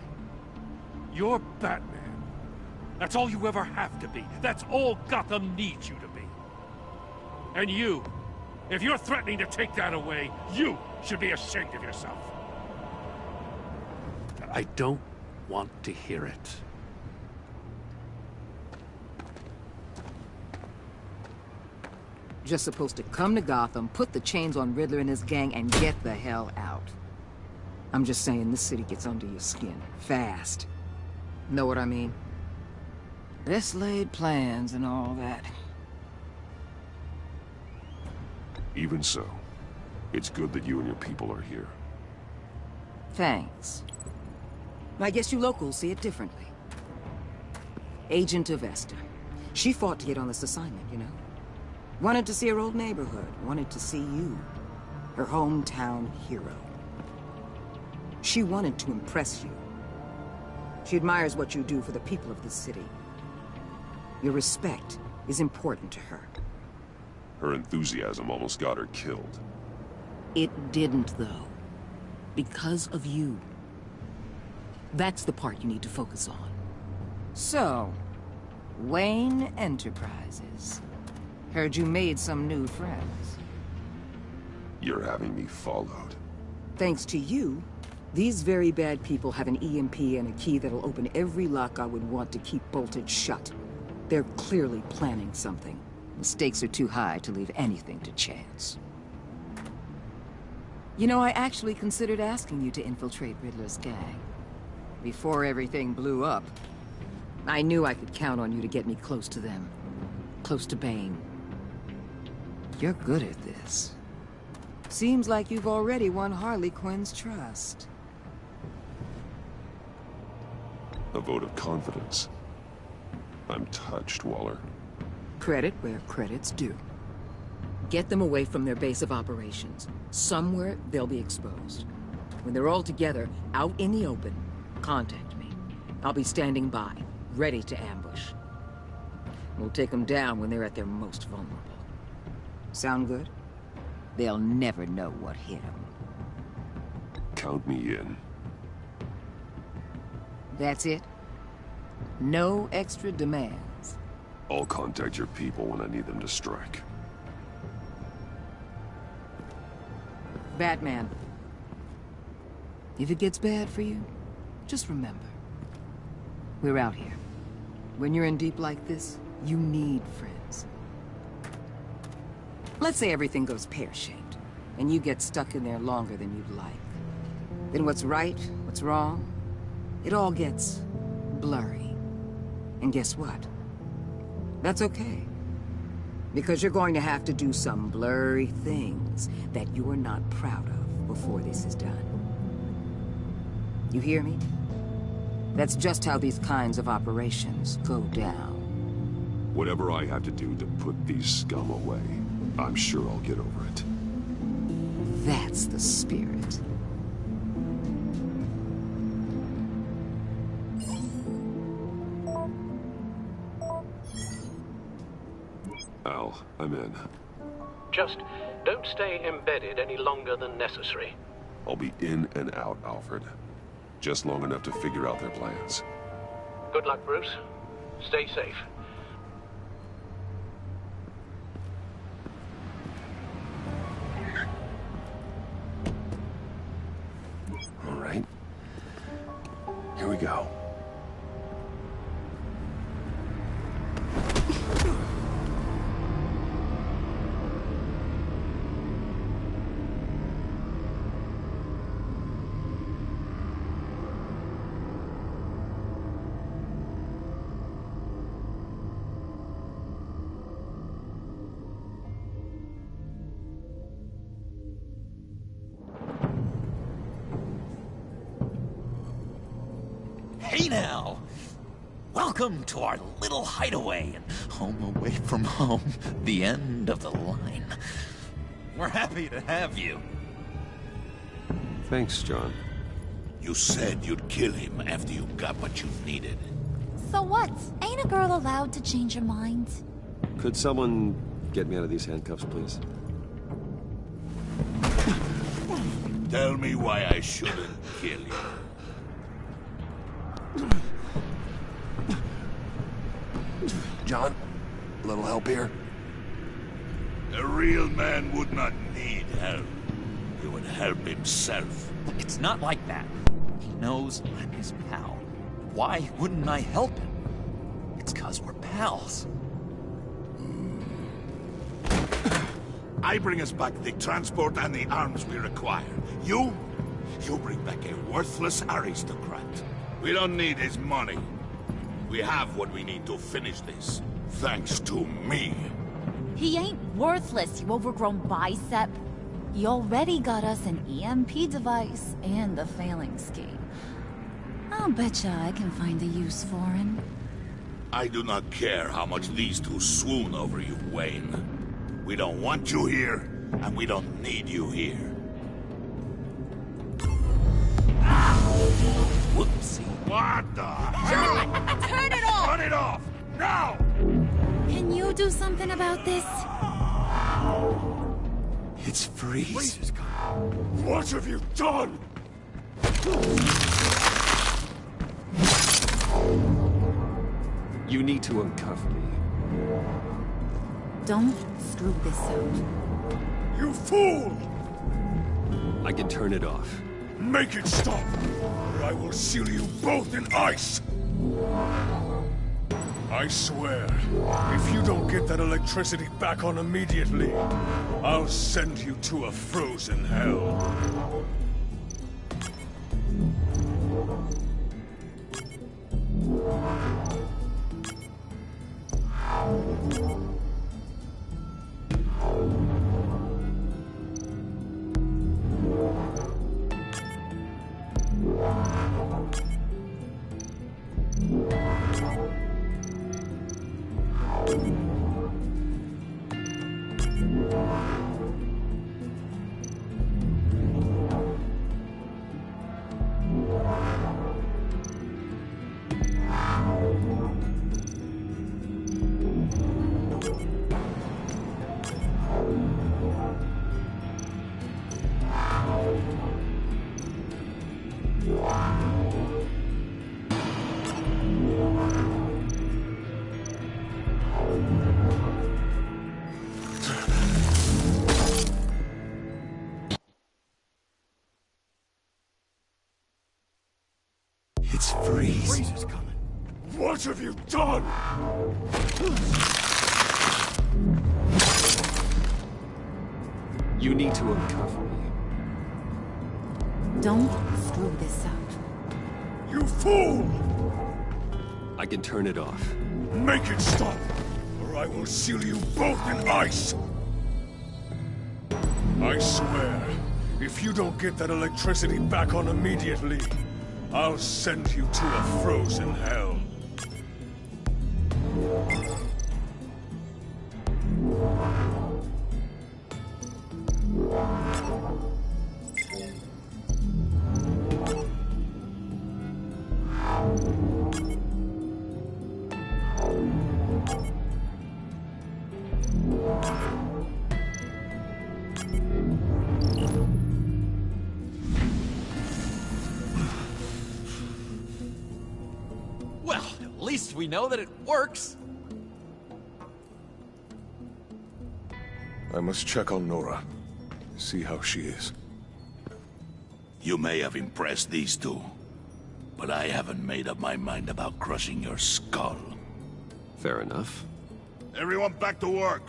You're Batman. That's all you ever have to be. That's all Gotham needs you to be. And you, if you're threatening to take that away, you should be ashamed of yourself. I don't want to hear it. Just supposed to come to Gotham, put the chains on Riddler and his gang, and get the hell out. I'm just saying, this city gets under your skin. Fast. Know what I mean? Best laid plans and all that. Even so, it's good that you and your people are here. Thanks. I guess you locals see it differently. Agent of Esther. She fought to get on this assignment, you know? Wanted to see her old neighborhood. Wanted to see you. Her hometown hero. She wanted to impress you. She admires what you do for the people of the city. Your respect is important to her. Her enthusiasm almost got her killed. It didn't, though. Because of you. That's the part you need to focus on. So, Wayne Enterprises. Heard you made some new friends. You're having me followed. Thanks to you, these very bad people have an EMP and a key that'll open every lock I would want to keep bolted shut. They're clearly planning something. The stakes are too high to leave anything to chance. You know, I actually considered asking you to infiltrate Riddler's gang. Before everything blew up, I knew I could count on you to get me close to them. Close to Bane. You're good at this. Seems like you've already won Harley Quinn's trust. A vote of confidence. I'm touched, Waller. Credit where credit's due. Get them away from their base of operations. Somewhere they'll be exposed. When they're all together, out in the open, contact me. I'll be standing by, ready to ambush. We'll take them down when they're at their most vulnerable. Sound good? They'll never know what hit them. Count me in. That's it? No extra demands? I'll contact your people when I need them to strike. Batman. If it gets bad for you, just remember. We're out here. When you're in deep like this, you need friends. Let's say everything goes pear-shaped, and you get stuck in there longer than you'd like. Then what's right, what's wrong, it all gets blurry. And guess what? That's okay. Because you're going to have to do some blurry things that you're not proud of before this is done. You hear me? That's just how these kinds of operations go down. Whatever I have to do to put these scum away, I'm sure I'll get over it. That's the spirit. Al, I'm in. Just don't stay embedded any longer than necessary. I'll be in and out, Alfred. Just long enough to figure out their plans. Good luck, Bruce. Stay safe. All right. Here we go. Hey now! Welcome to our little hideaway and home away from home, the end of the line. We're happy to have you. Thanks, John. You said you'd kill him after you got what you needed. So what? Ain't a girl allowed to change her mind? Could someone get me out of these handcuffs, please? Tell me why I shouldn't kill you. John, a little help here? A real man would not need help. He would help himself. It's not like that. He knows I'm his pal. Why wouldn't I help him? It's 'cause we're pals. I bring us back the transport and the arms we require. You bring back a worthless aristocrat. We don't need his money. We have what we need to finish this. Thanks to me. He ain't worthless, you overgrown bicep. You already got us an EMP device and the failing scheme. I'll betcha I can find a use for him. I do not care how much these two swoon over you, Wayne. We don't want you here, and we don't need you here. Whoopsie. What the John, turn it off! Turn it off! Now! Can you do something about this? It's Freeze. What have you done? You need to uncuff me. Don't screw this up. You fool! I can turn it off. Make it stop, or I will seal you both in ice! I swear, if you don't get that electricity back on immediately, I'll send you to a frozen hell. It's Freeze. Freeze is coming. What have you done? You need to uncuff me. Don't screw this up. You fool! I can turn it off. Make it stop, or I will seal you both in ice! I swear, if you don't get that electricity back on immediately, I'll send you to a frozen hell. Well, at least we know that it works. I must check on Nora. See how she is. You may have impressed these two, but I haven't made up my mind about crushing your skull. Fair enough. Everyone back to work.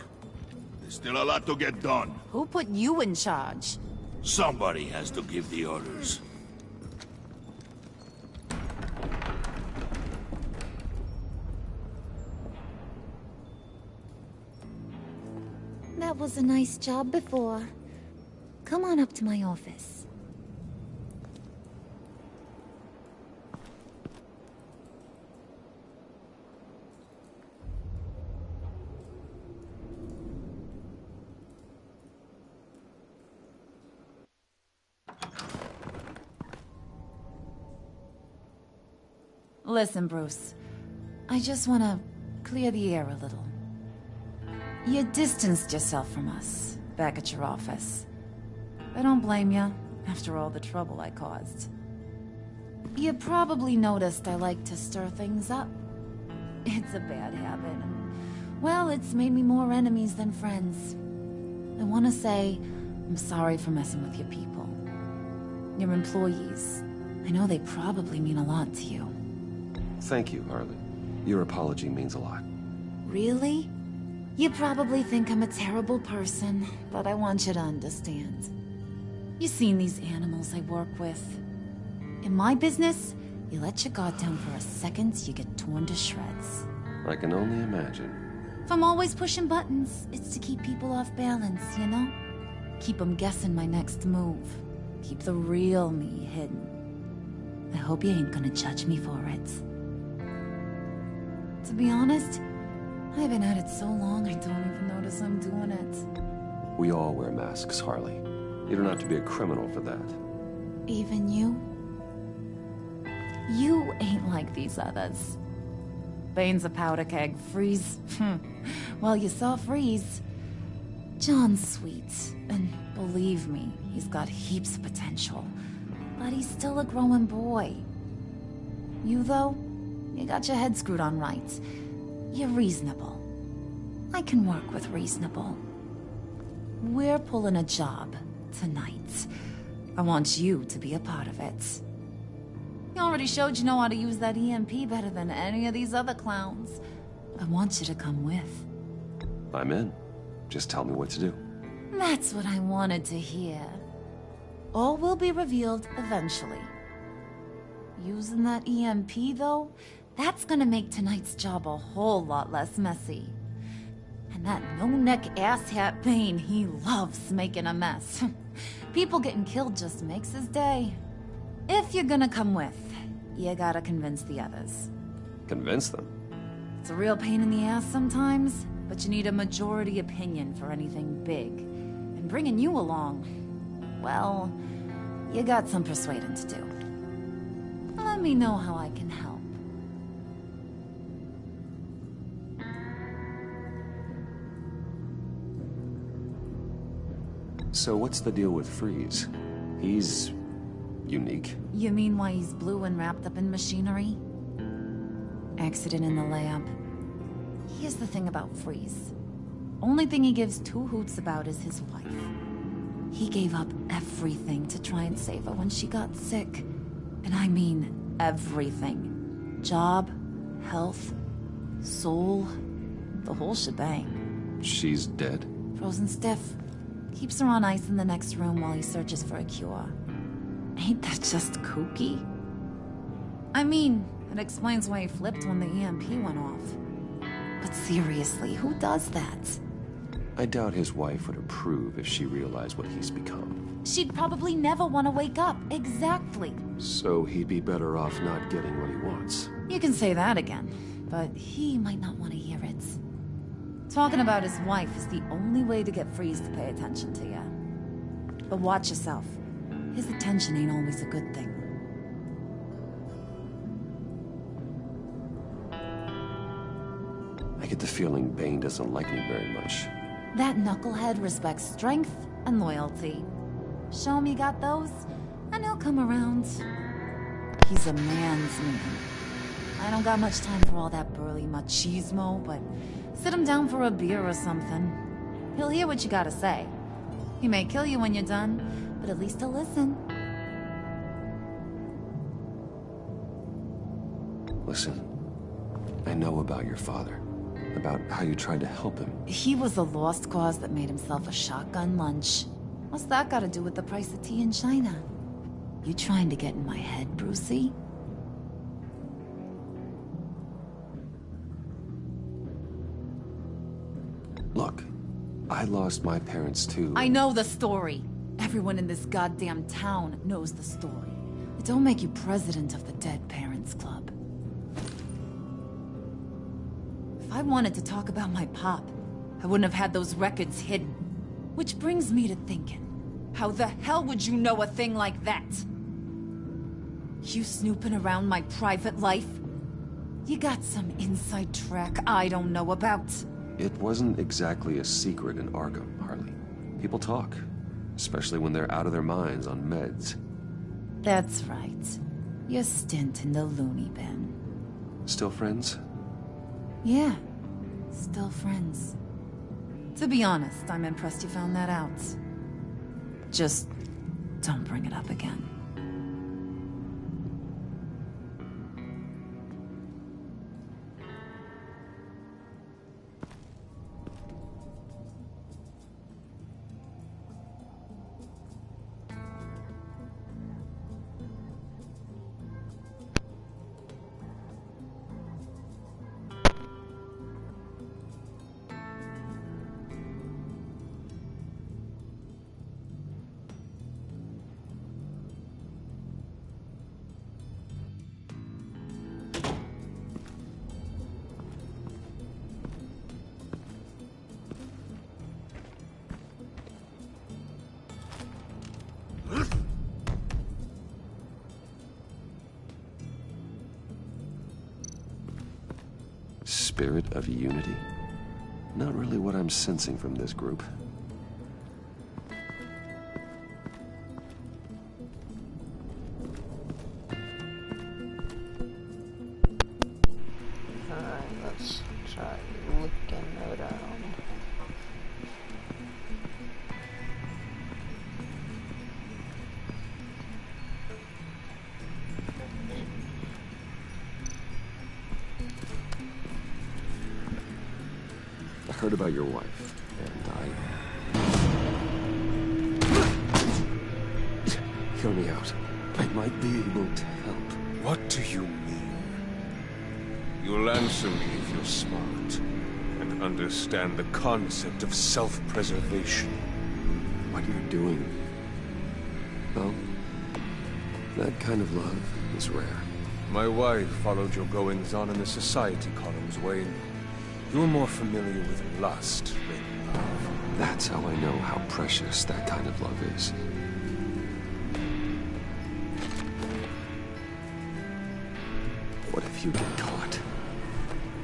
There's still a lot to get done. Who put you in charge? Somebody has to give the orders. That was a nice job before. Come on up to my office. Listen, Bruce. I just want to clear the air a little. You distanced yourself from us back at your office. I don't blame you, after all the trouble I caused. You probably noticed I like to stir things up. It's a bad habit, and, well, it's made me more enemies than friends. I want to say I'm sorry for messing with your people. Your employees. I know they probably mean a lot to you. Thank you, Harley. Your apology means a lot. Really? You probably think I'm a terrible person, but I want you to understand. You've seen these animals I work with. In my business, you let your guard down for a second, you get torn to shreds. I can only imagine. If I'm always pushing buttons, it's to keep people off balance, you know? Keep them guessing my next move. Keep the real me hidden. I hope you ain't gonna judge me for it. To be honest, I've been at it so long I don't even notice I'm doing it. We all wear masks, Harley. You don't have to be a criminal for that. Even you? You ain't like these others. Bane's a powder keg. Freeze. Well, you saw Freeze. John's sweet, and believe me, he's got heaps of potential. But he's still a growing boy. You, though, you got your head screwed on right. You're reasonable. I can work with reasonable. We're pulling a job tonight. I want you to be a part of it. You already showed you know how to use that EMP better than any of these other clowns. I want you to come with. I'm in. Just tell me what to do. That's what I wanted to hear. All will be revealed eventually. Using that EMP, though, that's gonna make tonight's job a whole lot less messy. And that no-neck asshat Bane, he loves making a mess. People getting killed just makes his day. If you're gonna come with, you gotta convince the others. Convince them? It's a real pain in the ass sometimes, but you need a majority opinion for anything big. And bringing you along, well, you got some persuading to do. Let me know how I can help. So what's the deal with Freeze? He's unique. You mean why he's blue and wrapped up in machinery? Accident in the lab. Here's the thing about Freeze. Only thing he gives two hoots about is his wife. He gave up everything to try and save her when she got sick. And I mean everything. Job, health, soul, the whole shebang. She's dead? Frozen stiff. Keeps her on ice in the next room while he searches for a cure. Ain't that just kooky? I mean, it explains why he flipped when the EMP went off. But seriously, who does that? I doubt his wife would approve if she realized what he's become. She'd probably never want to wake up. Exactly. So he'd be better off not getting what he wants. You can say that again, but he might not want to hear it. Talking about his wife is the only way to get Freeze to pay attention to you. But watch yourself. His attention ain't always a good thing. I get the feeling Bane doesn't like me very much. That knucklehead respects strength and loyalty. Show him you got those, and he'll come around. He's a man's man. I don't got much time for all that burly machismo, but sit him down for a beer or something. He'll hear what you gotta say. He may kill you when you're done, but at least he'll listen. Listen, I know about your father. About how you tried to help him. He was a lost cause that made himself a shotgun lunch. What's that got to do with the price of tea in China? You trying to get in my head, Brucey? Look, I lost my parents too. I know the story. Everyone in this goddamn town knows the story. It don't make you president of the Dead Parents Club. If I wanted to talk about my pop, I wouldn't have had those records hidden. Which brings me to thinking, how the hell would you know a thing like that? You snooping around my private life? You got some inside track I don't know about. It wasn't exactly a secret in Arkham, Harley. People talk, especially when they're out of their minds on meds. That's right. Your stint in the loony bin. Still friends? Yeah, still friends. To be honest, I'm impressed you found that out. Just don't bring it up again. Spirit of unity? Not really what I'm sensing from this group. Alright, let's try looking around. I heard about your wife, and Hear me out. I might be able to help. What do you mean? You'll answer me if you're smart and understand the concept of self-preservation. What you're doing. Well, that kind of love is rare. My wife followed your goings-on in the society columns, Wayne. You're more familiar with lust than love. That's how I know how precious that kind of love is. What if you get caught?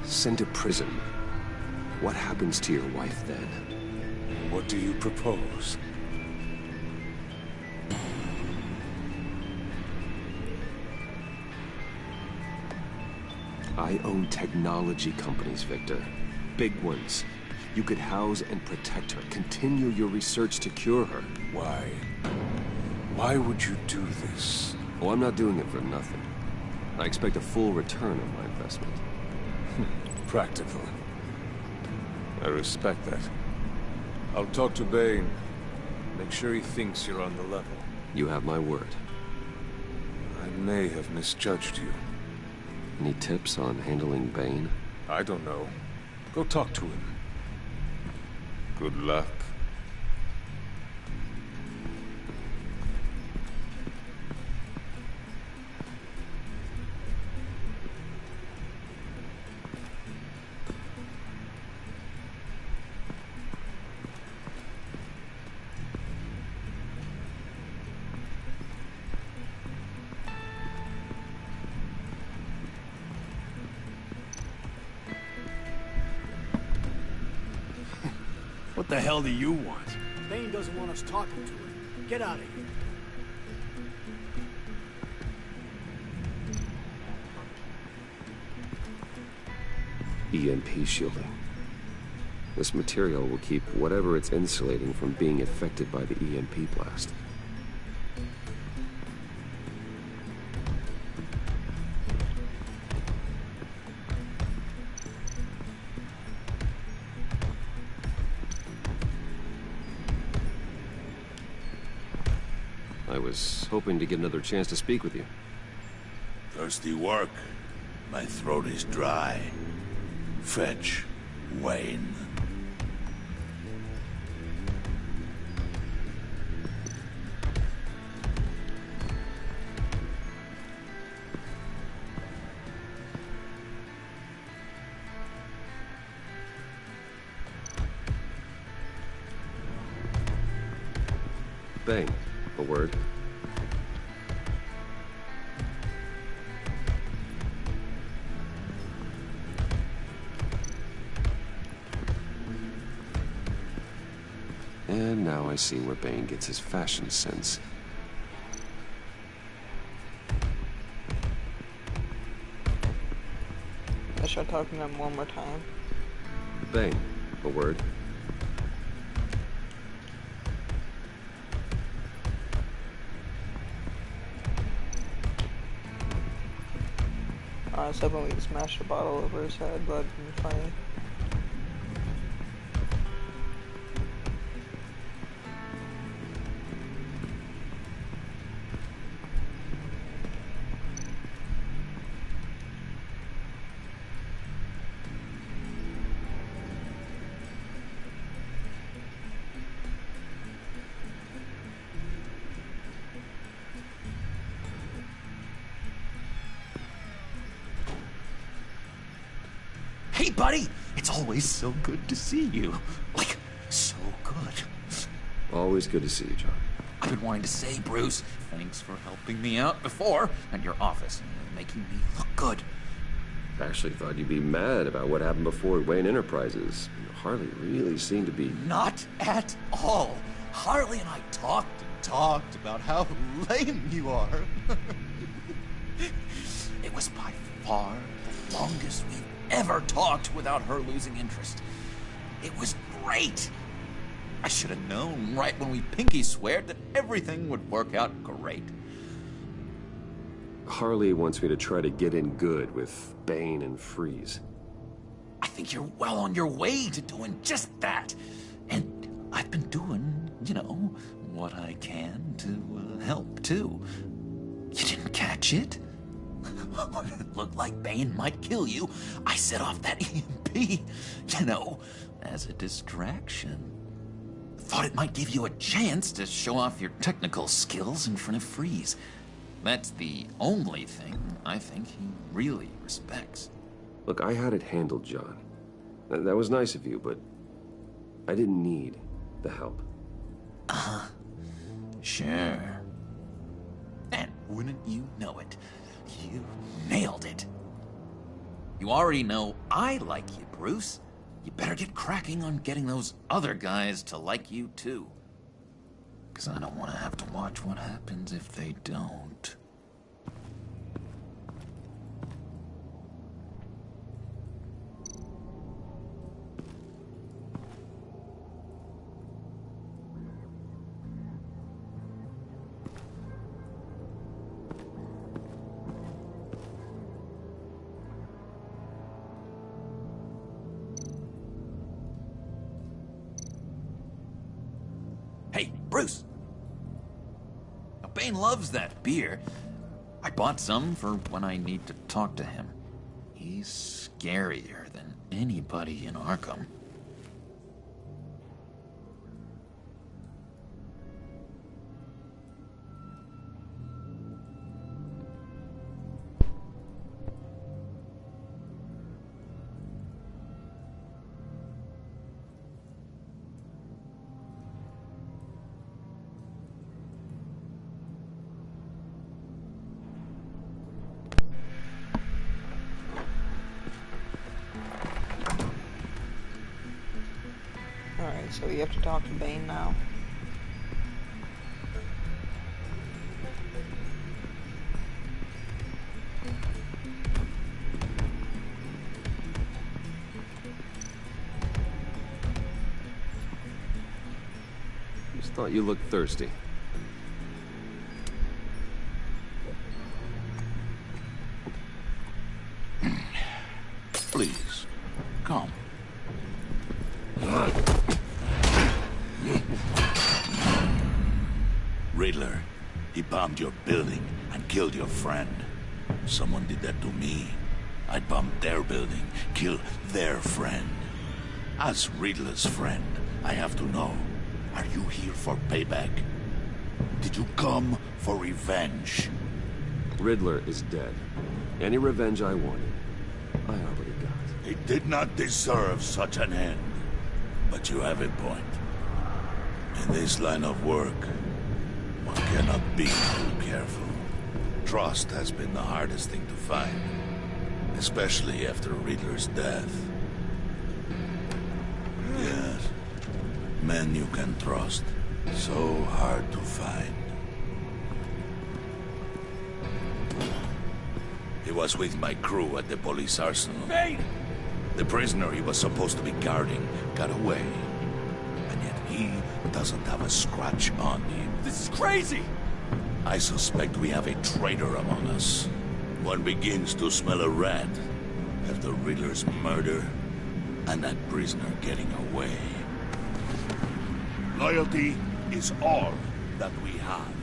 Sent to prison? What happens to your wife then? What do you propose? I own technology companies, Victor. Big ones. You could house and protect her. Continue your research to cure her. Why? Why would you do this? Oh, I'm not doing it for nothing. I expect a full return on my investment. Practical. I respect that. I'll talk to Bane. Make sure he thinks you're on the level. You have my word. I may have misjudged you. Any tips on handling Bane? I don't know. Go talk to him. Good luck. What the hell do you want? Bane doesn't want us talking to him. Get out of here. EMP shielding. This material will keep whatever it's insulating from being affected by the EMP blast. I was hoping to get another chance to speak with you. Thirsty work. My throat is dry. Fetch Wayne. Bane, a word. And now I see where Bane gets his fashion sense. I should talk to him one more time. Bane, a word. I was hoping we could smash a bottle over his head, but it'd be funny. Hey, buddy! It's always so good to see you. Like, so good. Always good to see you, John. I've been wanting to say, Bruce, thanks for helping me out before at your office and making me look good. Actually thought you'd be mad about what happened before at Wayne Enterprises. Harley really seemed to be... Not at all. Harley and I talked and talked about how lame you are. It was by far the longest we've ever talked without her losing interest. It was great. I should have known right when we pinky sweared that everything would work out great. Harley wants me to try to get in good with Bane and Freeze. I think you're well on your way to doing just that. And I've been doing, you know, what I can to help, too. You didn't catch it? When it looked like Bane might kill you, I set off that EMP, you know, as a distraction. Thought it might give you a chance to show off your technical skills in front of Freeze. That's the only thing I think he really respects. Look, I had it handled, John. That was nice of you, but I didn't need the help. Sure. And wouldn't you know it, you nailed it. You already know I like you, Bruce. You better get cracking on getting those other guys to like you, too. 'Cause I don't want to have to watch what happens if they don't. Hey, Bruce! Now, Bane loves that beer. I bought some for when I need to talk to him. He's scarier than anybody in Arkham. Alright, so we have to talk to Bane now. Just thought you looked thirsty. Please, come. Riddler, he bombed your building and killed your friend. Someone did that to me. I'd bomb their building, kill their friend. As Riddler's friend, I have to know, are you here for payback? Did you come for revenge? Riddler is dead. Any revenge I wanted, I already got. He did not deserve such an end. But you have a point. In this line of work, one cannot be too careful. Trust has been the hardest thing to find, especially after Riddler's death. Yes, Men you can trust. So hard to find. He was with my crew at the police arsenal. Bane! The prisoner he was supposed to be guarding got away. And yet he doesn't have a scratch on him. This is crazy! I suspect we have a traitor among us. One begins to smell a rat after Riddler's murder and that prisoner getting away. Loyalty is all that we have.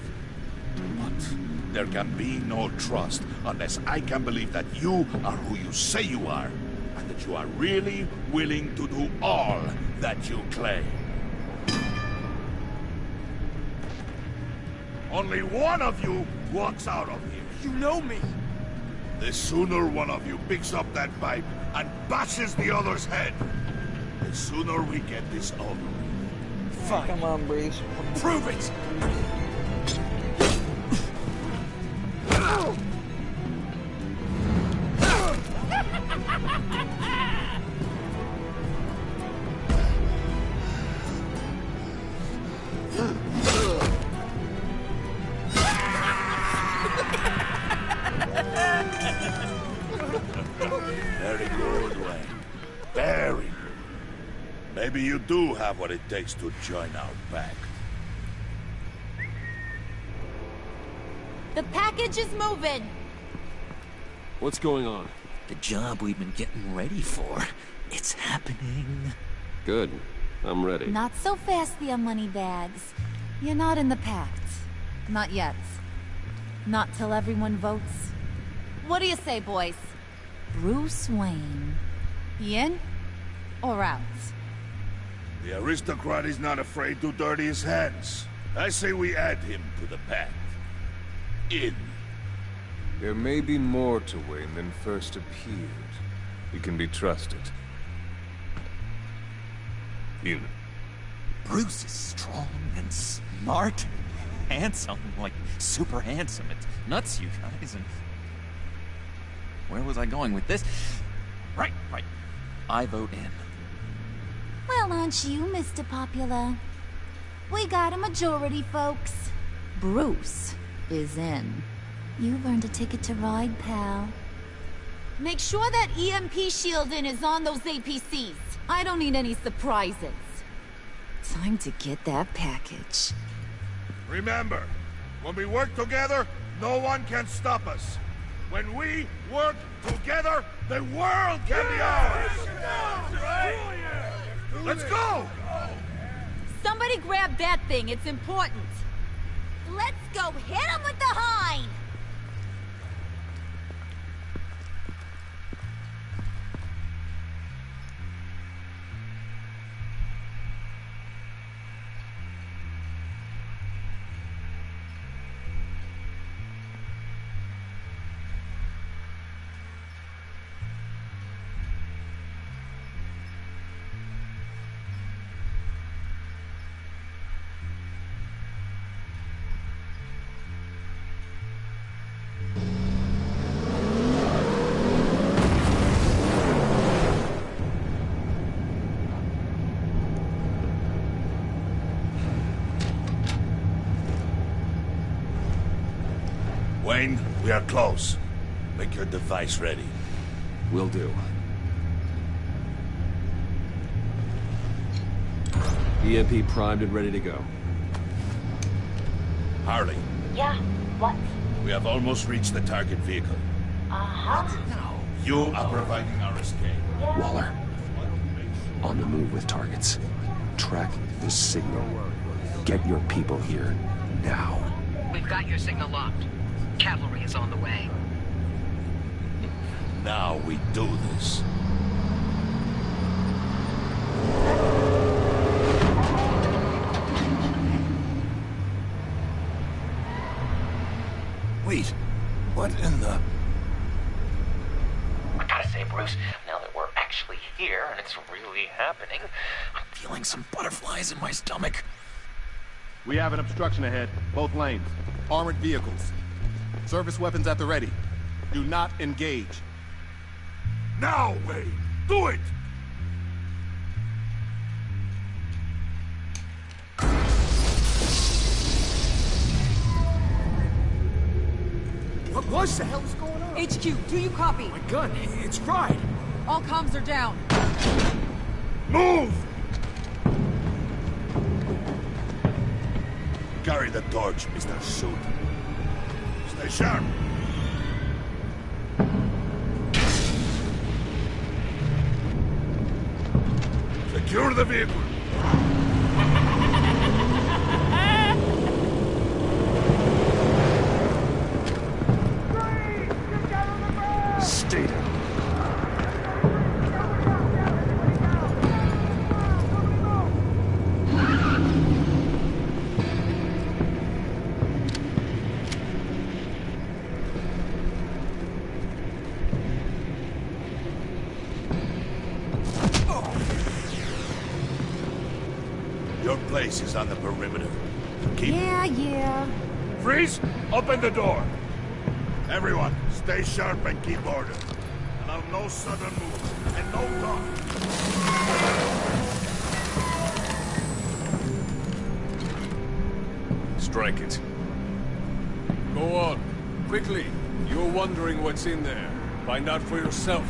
But there can be no trust unless I can believe that you are who you say you are, and that you are really willing to do all that you claim. Only one of you walks out of here. You know me! The sooner one of you picks up that pipe and bashes the other's head, the sooner we get this over with. Fine. Come on, Bruce. Prove it! Very good, Wayne. Very good. Maybe you do have what it takes to join our pact. The package is moving. What's going on? The job we've been getting ready for. It's happening. Good. I'm ready. Not so fast, the Moneybags. You're not in the pact. Not yet. Not till everyone votes. What do you say, boys? Bruce Wayne. In or out? The aristocrat is not afraid to dirty his hands. I say we add him to the pact. In. There may be more to Wayne than first appeared. He can be trusted. In. Bruce is strong and smart and handsome, like super handsome. It's nuts, you guys, and... Where was I going with this? Right. I vote in. Well, aren't you, Mr. Popular? We got a majority, folks. Bruce is in. You've earned a ticket to ride, pal. Make sure that EMP shielding is on those APCs. I don't need any surprises. Time to get that package. Remember, when we work together, no one can stop us. When we work together, the world can be ours! Let's go! Somebody grab that thing, it's important. Let's go hit him with the hind! Wayne, we are close. Make your device ready. Will do. EMP primed and ready to go. Harley. Yeah? What? We have almost reached the target vehicle. Uh-huh. You are providing our escape. Waller. On the move with targets. Track the signal. Get your people here now. We've got your signal locked. Cavalry is on the way. Now we do this. Wait, what in the... I gotta say, Bruce, now that we're actually here and it's really happening, I'm feeling some butterflies in my stomach. We have an obstruction ahead, both lanes. Armored vehicles. Service weapons at the ready. Do not engage. Now, Wayne! Do it! What the hell is going on? HQ, do you copy? My gun, it's fried. All comms are down. Move! Carry the torch, Mr. Suit. Stay sharp. Secure the vehicle. Stay down. Your place is on the perimeter. Keep... Yeah. Freeze! Open the door! Everyone, stay sharp and keep order. Allow no sudden moves, and no talk. Strike it. Go on. Quickly. You're wondering what's in there. Find out for yourself.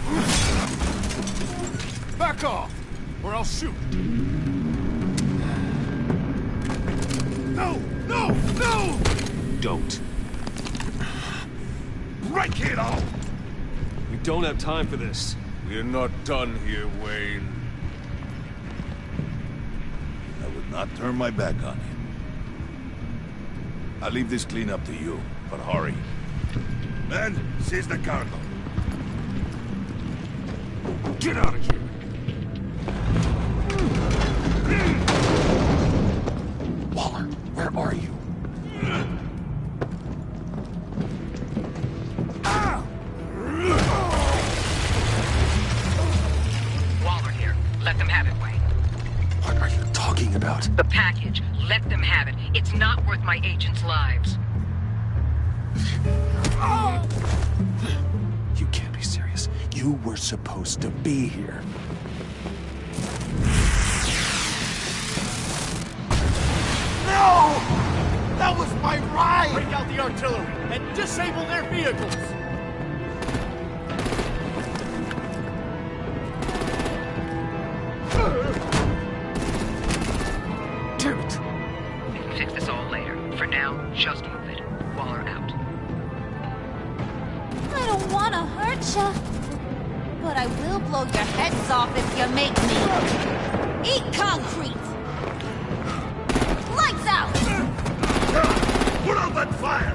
Back off, or I'll shoot. No! No! No! Don't. Break it off! We don't have time for this. We're not done here, Wayne. I would not turn my back on him. I'll leave this cleanup to you, but hurry. Men, seize the cargo. Get out of here! Waller, where are you? Waller here. Let them have it, Wayne. What are you talking about? The package. Let them have it. It's not worth my agents' lives. You can't be serious. You were supposed to be here. No! That was my ride! Bring out the artillery and disable their vehicles! Damn it! We can fix this all later. For now, just move it. Waller out. I don't want to hurt ya, but I will blow your heads off if you make me. Eat concrete! Lights out! Put out that fire!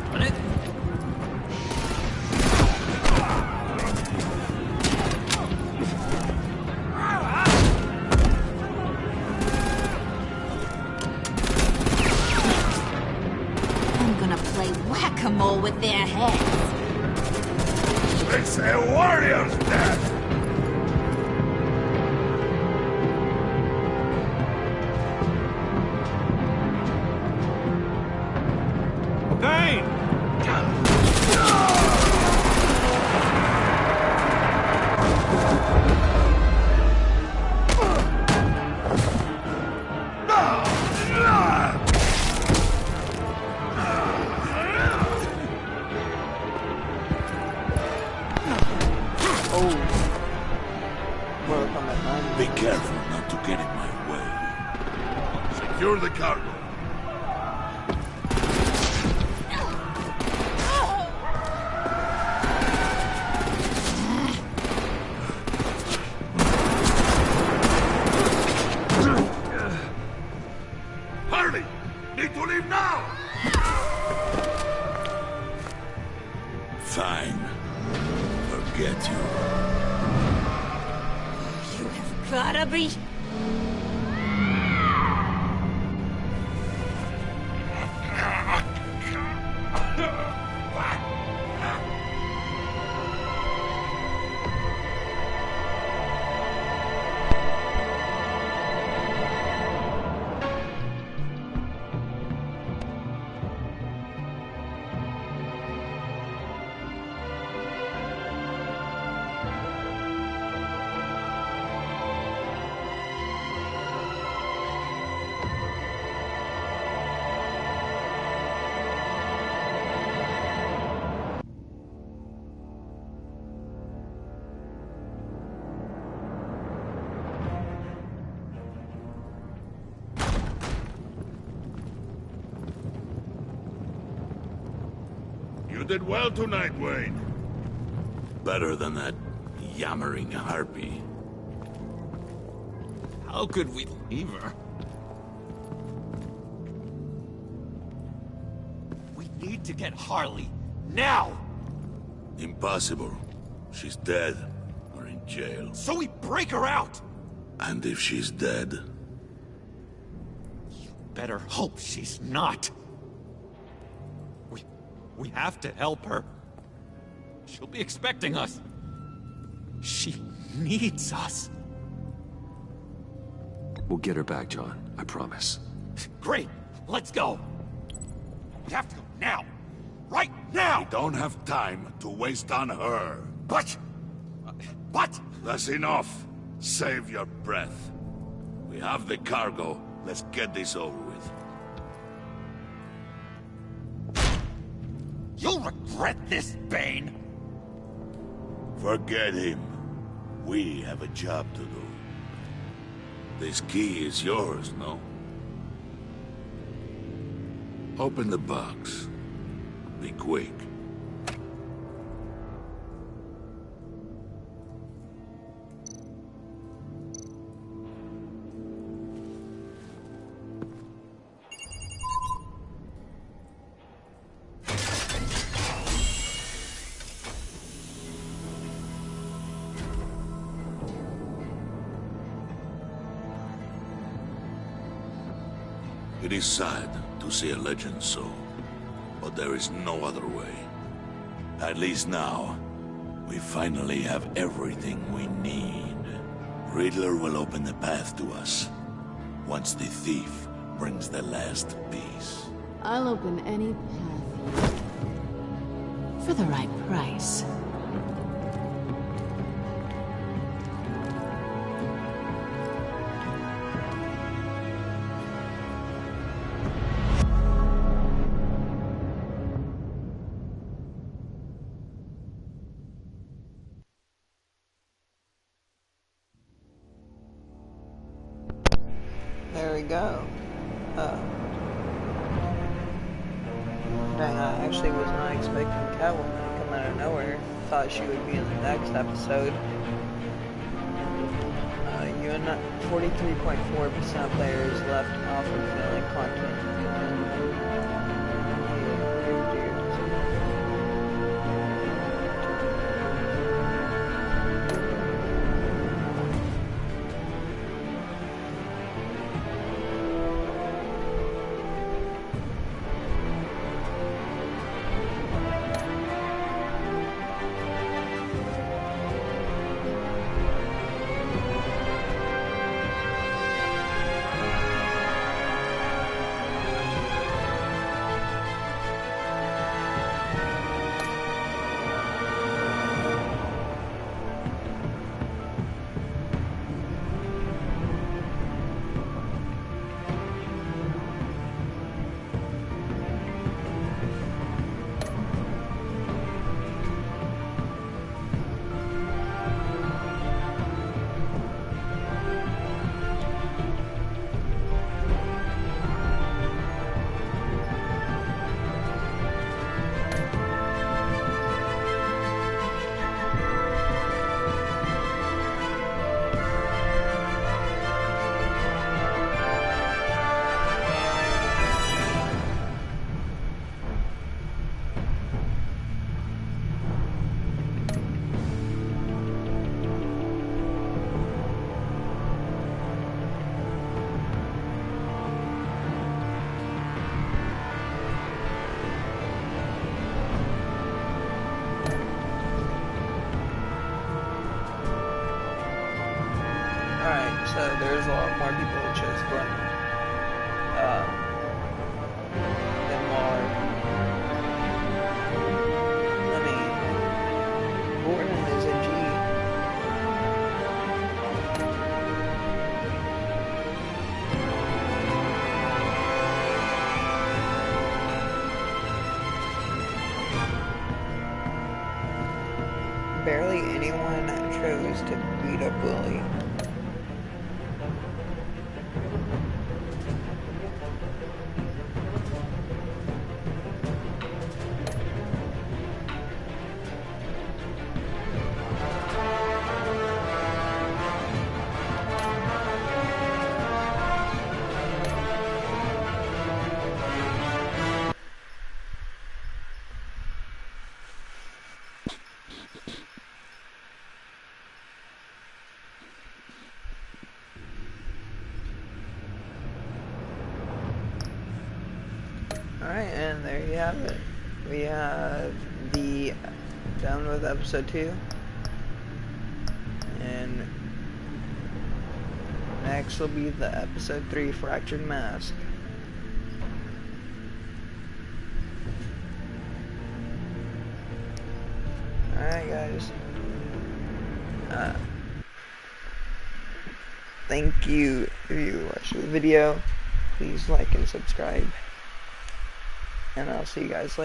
I'm gonna play whack-a-mole with their heads. It's a warrior's death! Be careful not to get in my way. Secure the cargo. Hurry! Need to leave now! Fine. Forget you. Gotta be... You did well tonight, Wayne. Better than that yammering harpy. How could we leave her? We need to get Harley, now! Impossible. She's dead, or in jail. So we break her out! And if she's dead? You better hope she's not. We have to help her. She'll be expecting us. She needs us. We'll get her back, John. I promise. Great. Let's go. We have to go now. Right now! We don't have time to waste on her. But... That's enough. Save your breath. We have the cargo. Let's get this over with. You'll regret this, Bane! Forget him. We have a job to do. This key is yours, no? Open the box. Be quick. It is sad to see a legend so, but there is no other way. At least now, we finally have everything we need. Riddler will open the path to us, once the thief brings the last piece. I'll open any path you... for the right price. There we go. Dang, I actually was not expecting Catwoman to come out of nowhere. Thought she would be in the next episode. You and 43.4% of players left off of feeling content. So there's a lot more people who chose Glenn than Waller. I mean, Gordon is a G. Barely anyone chose to beat up Willie. there you have it. We have the done with episode 2, and next will be the episode 3, Fractured Mask. Alright guys, thank you if you watched the video. Please like and subscribe, and I'll see you guys later.